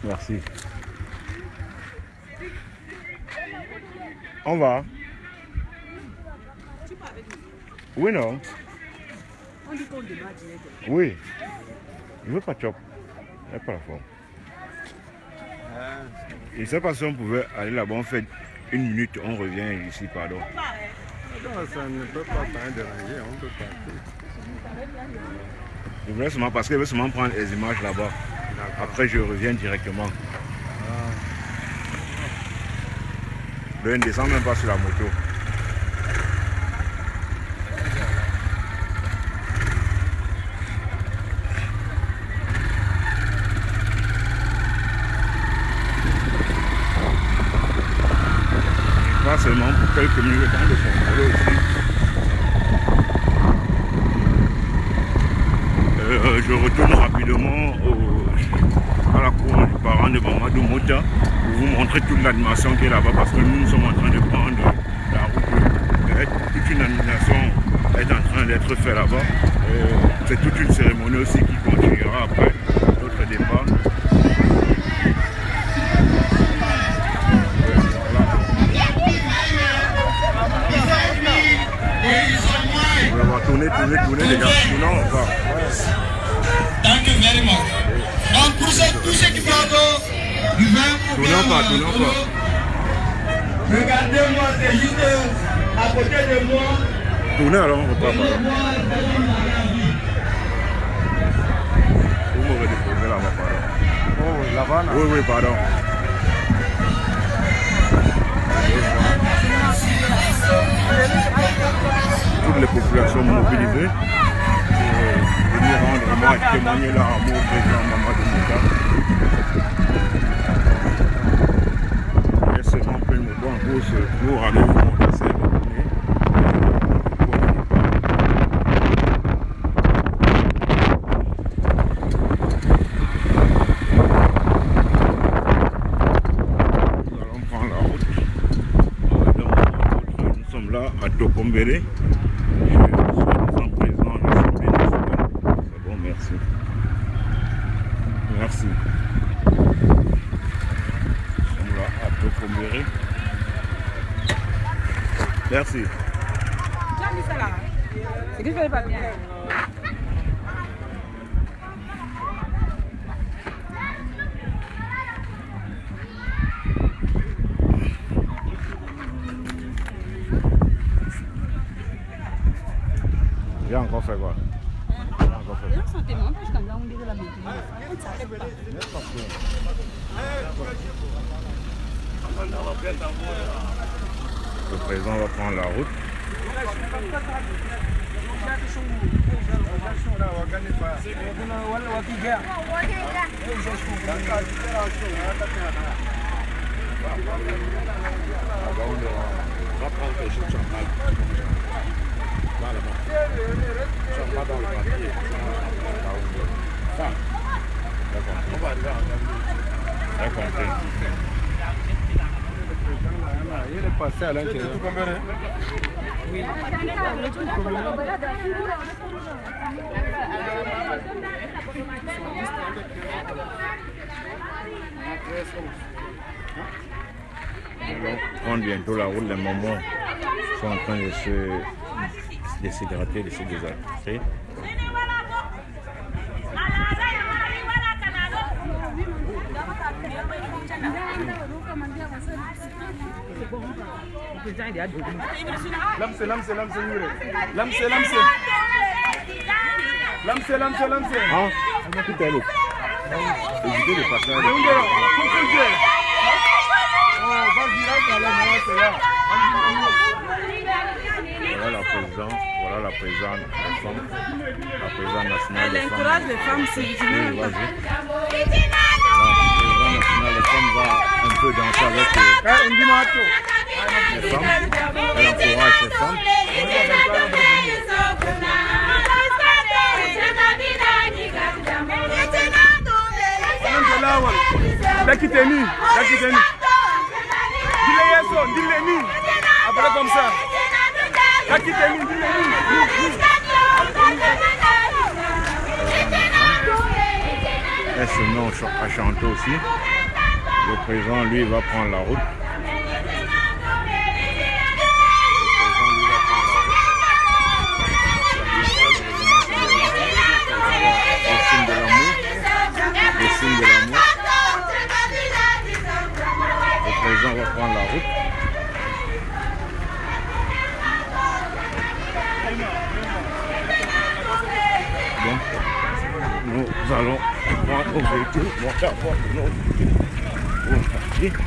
Merci. On va. Tu pars avec nous. Oui, non. On dit qu'on démarre direct. Oui. Je veux pas chop. Il n'y a pas la forme. Je ne sais pas si on pouvait aller là-bas, on fait 1 minute, on revient ici, pardon. Non, ça ne peut pas déranger, on peut partir. Je voulais seulement, parce que je veux seulement prendre les images là-bas. Après, je reviens directement. Je ne descends même pas sur la moto. Pas seulement pour quelques minutes de temps de son vélo aussi. Je retourne rapidement à la cour du parent de Mamadou Mota pour vous montrer toute l'animation qui est là-bas parce que nous sommes en train de prendre la route. Toute une animation est en train d'être faite là-bas. C'est toute une cérémonie aussi qui continuera après notre départ. On va tourner les gars, sinon on va. Thank you very much. Donc pour ceux qui parlent du vin, Tournons pas. Regardez-moi, c'est juste à côté de moi. Tournez alors, on repart. Vous m'aurez déposé là-bas, pardon. Oh, là-bas, là. Oui, pardon. Toutes les populations mobilisées pour venir rendre hommage, témoigner leur amour au président Mamadou Mota. Il y a seulement plein de motos en course pour aller au Mota cérémonie. Nous allons prendre la route. Nous sommes là à Dokombéré. Merci. Nous sommes là à Dokombéré. Merci. Tu as mis ça là. C'est que je ne fais pas bien. J'ai encore fait quoi? Non, sentiment, parce que quand on dirait la météo, on ne s'arrête pas. Le président va prendre la route. passer à l'intérieur. Oui. Nous allons prendre bientôt la route. Les mamans sont en train de se gratter, de se déshydrater. Lamse. Ah, tout est l'eau. Évitez de passer à voilà la présidente des femmes, la présidente nationale des femmes. Elle encourage les femmes, c'est oui, vas-y. La présidente nationale des femmes va un peu danser avec les femmes. Elle encourage les femmes. Dakiteni. Dis-le après comme ça. Dakiteni, Elle se met à chanter aussi. Le président, lui, va prendre la route. Le signe de l'amour. Le président va prendre la route. Bon, nous allons prendre au véhicule, monter à bord de notre véhicule.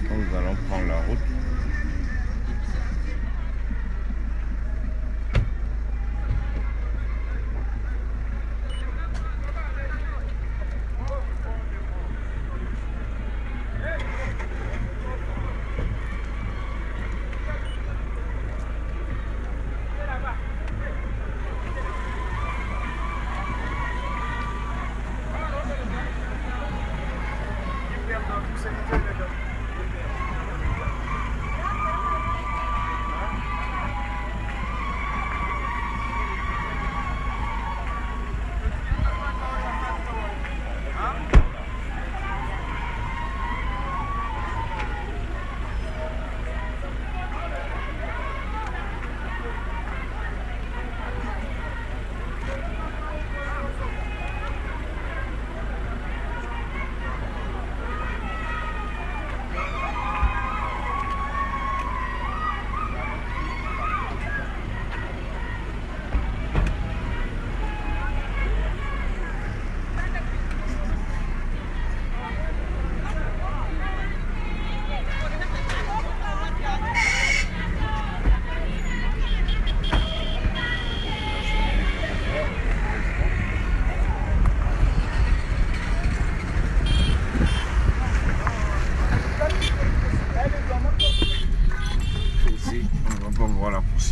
Nous allons prendre la route.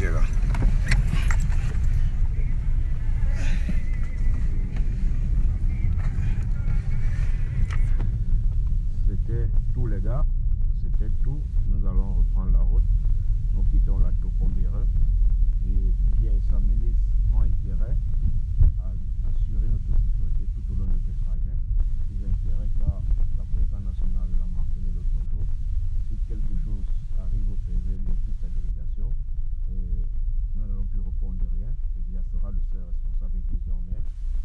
Là. C'était tout les gars, c'était tout. Nous allons reprendre la route. Nous quittons la Tokombere et Bia et sa milice ont intérêt à assurer notre sécurité tout au long de ce trajet. Ils ont intérêt car la présidente nationale l'a mentionné l'autre jour. Si quelque chose arrive au PV, il y a toute sa délégation. Nous n'allons plus répondre de rien, et bien sera le seul responsable désormais.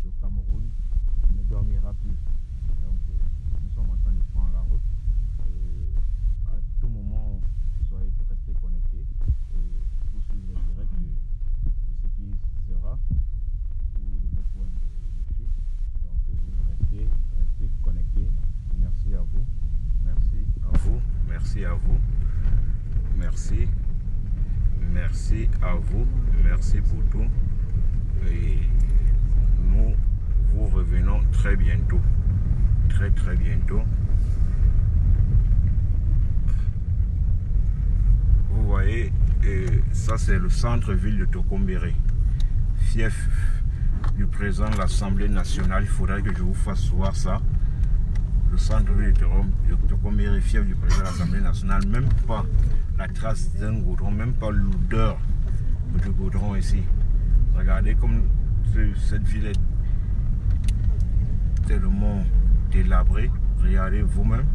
Le Cameroun ne dormira plus. Donc nous sommes en train de prendre la route. À tout moment, soyez restés connectés et vous suivez les directs de ce qui sera ou de nos points de chute. Donc restez connectés. Merci à vous. Merci à vous. Merci à vous. Merci. merci à vous, merci pour tout. Et nous vous revenons très bientôt, très bientôt. Vous voyez, ça c'est le centre-ville de Tokombéré, fief du président de l'Assemblée nationale. Il faudrait que je vous fasse voir ça. Le centre-ville de Tokombéré, fief du président de l'Assemblée nationale. Même pas la trace d'un goudron, même pas l'odeur du goudron ici. Regardez comme cette ville est tellement délabrée. Regardez vous-même.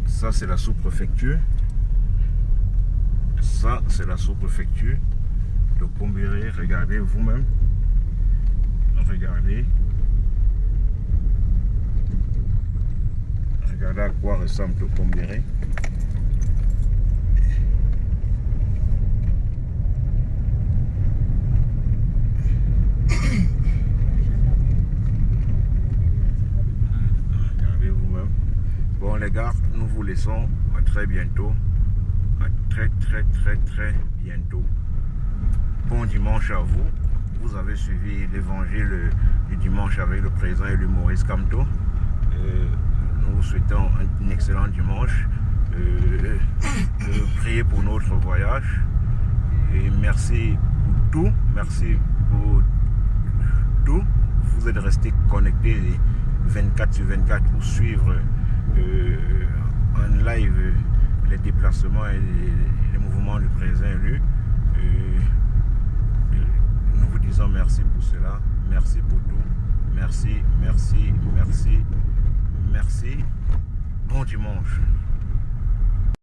Ça c'est la sous-préfecture. Ça c'est la sous-préfecture de Tokombéré. Regardez vous-même. Regardez. Regardez à quoi ressemble Tokombéré. Regardez vous-même. Bon les gars, nous vous laissons à très bientôt. À très bientôt. Bon dimanche à vous. Vous avez suivi l'évangile du dimanche avec le président élu Maurice Kamto. Nous vous souhaitons un excellent dimanche. Priez pour notre voyage. Et merci pour tout. Merci pour tout. Vous êtes restés connectés 24/24 pour suivre en live les déplacements et les mouvements du président élu. Nous vous disons merci pour cela. Merci pour tout. Merci. Bon dimanche.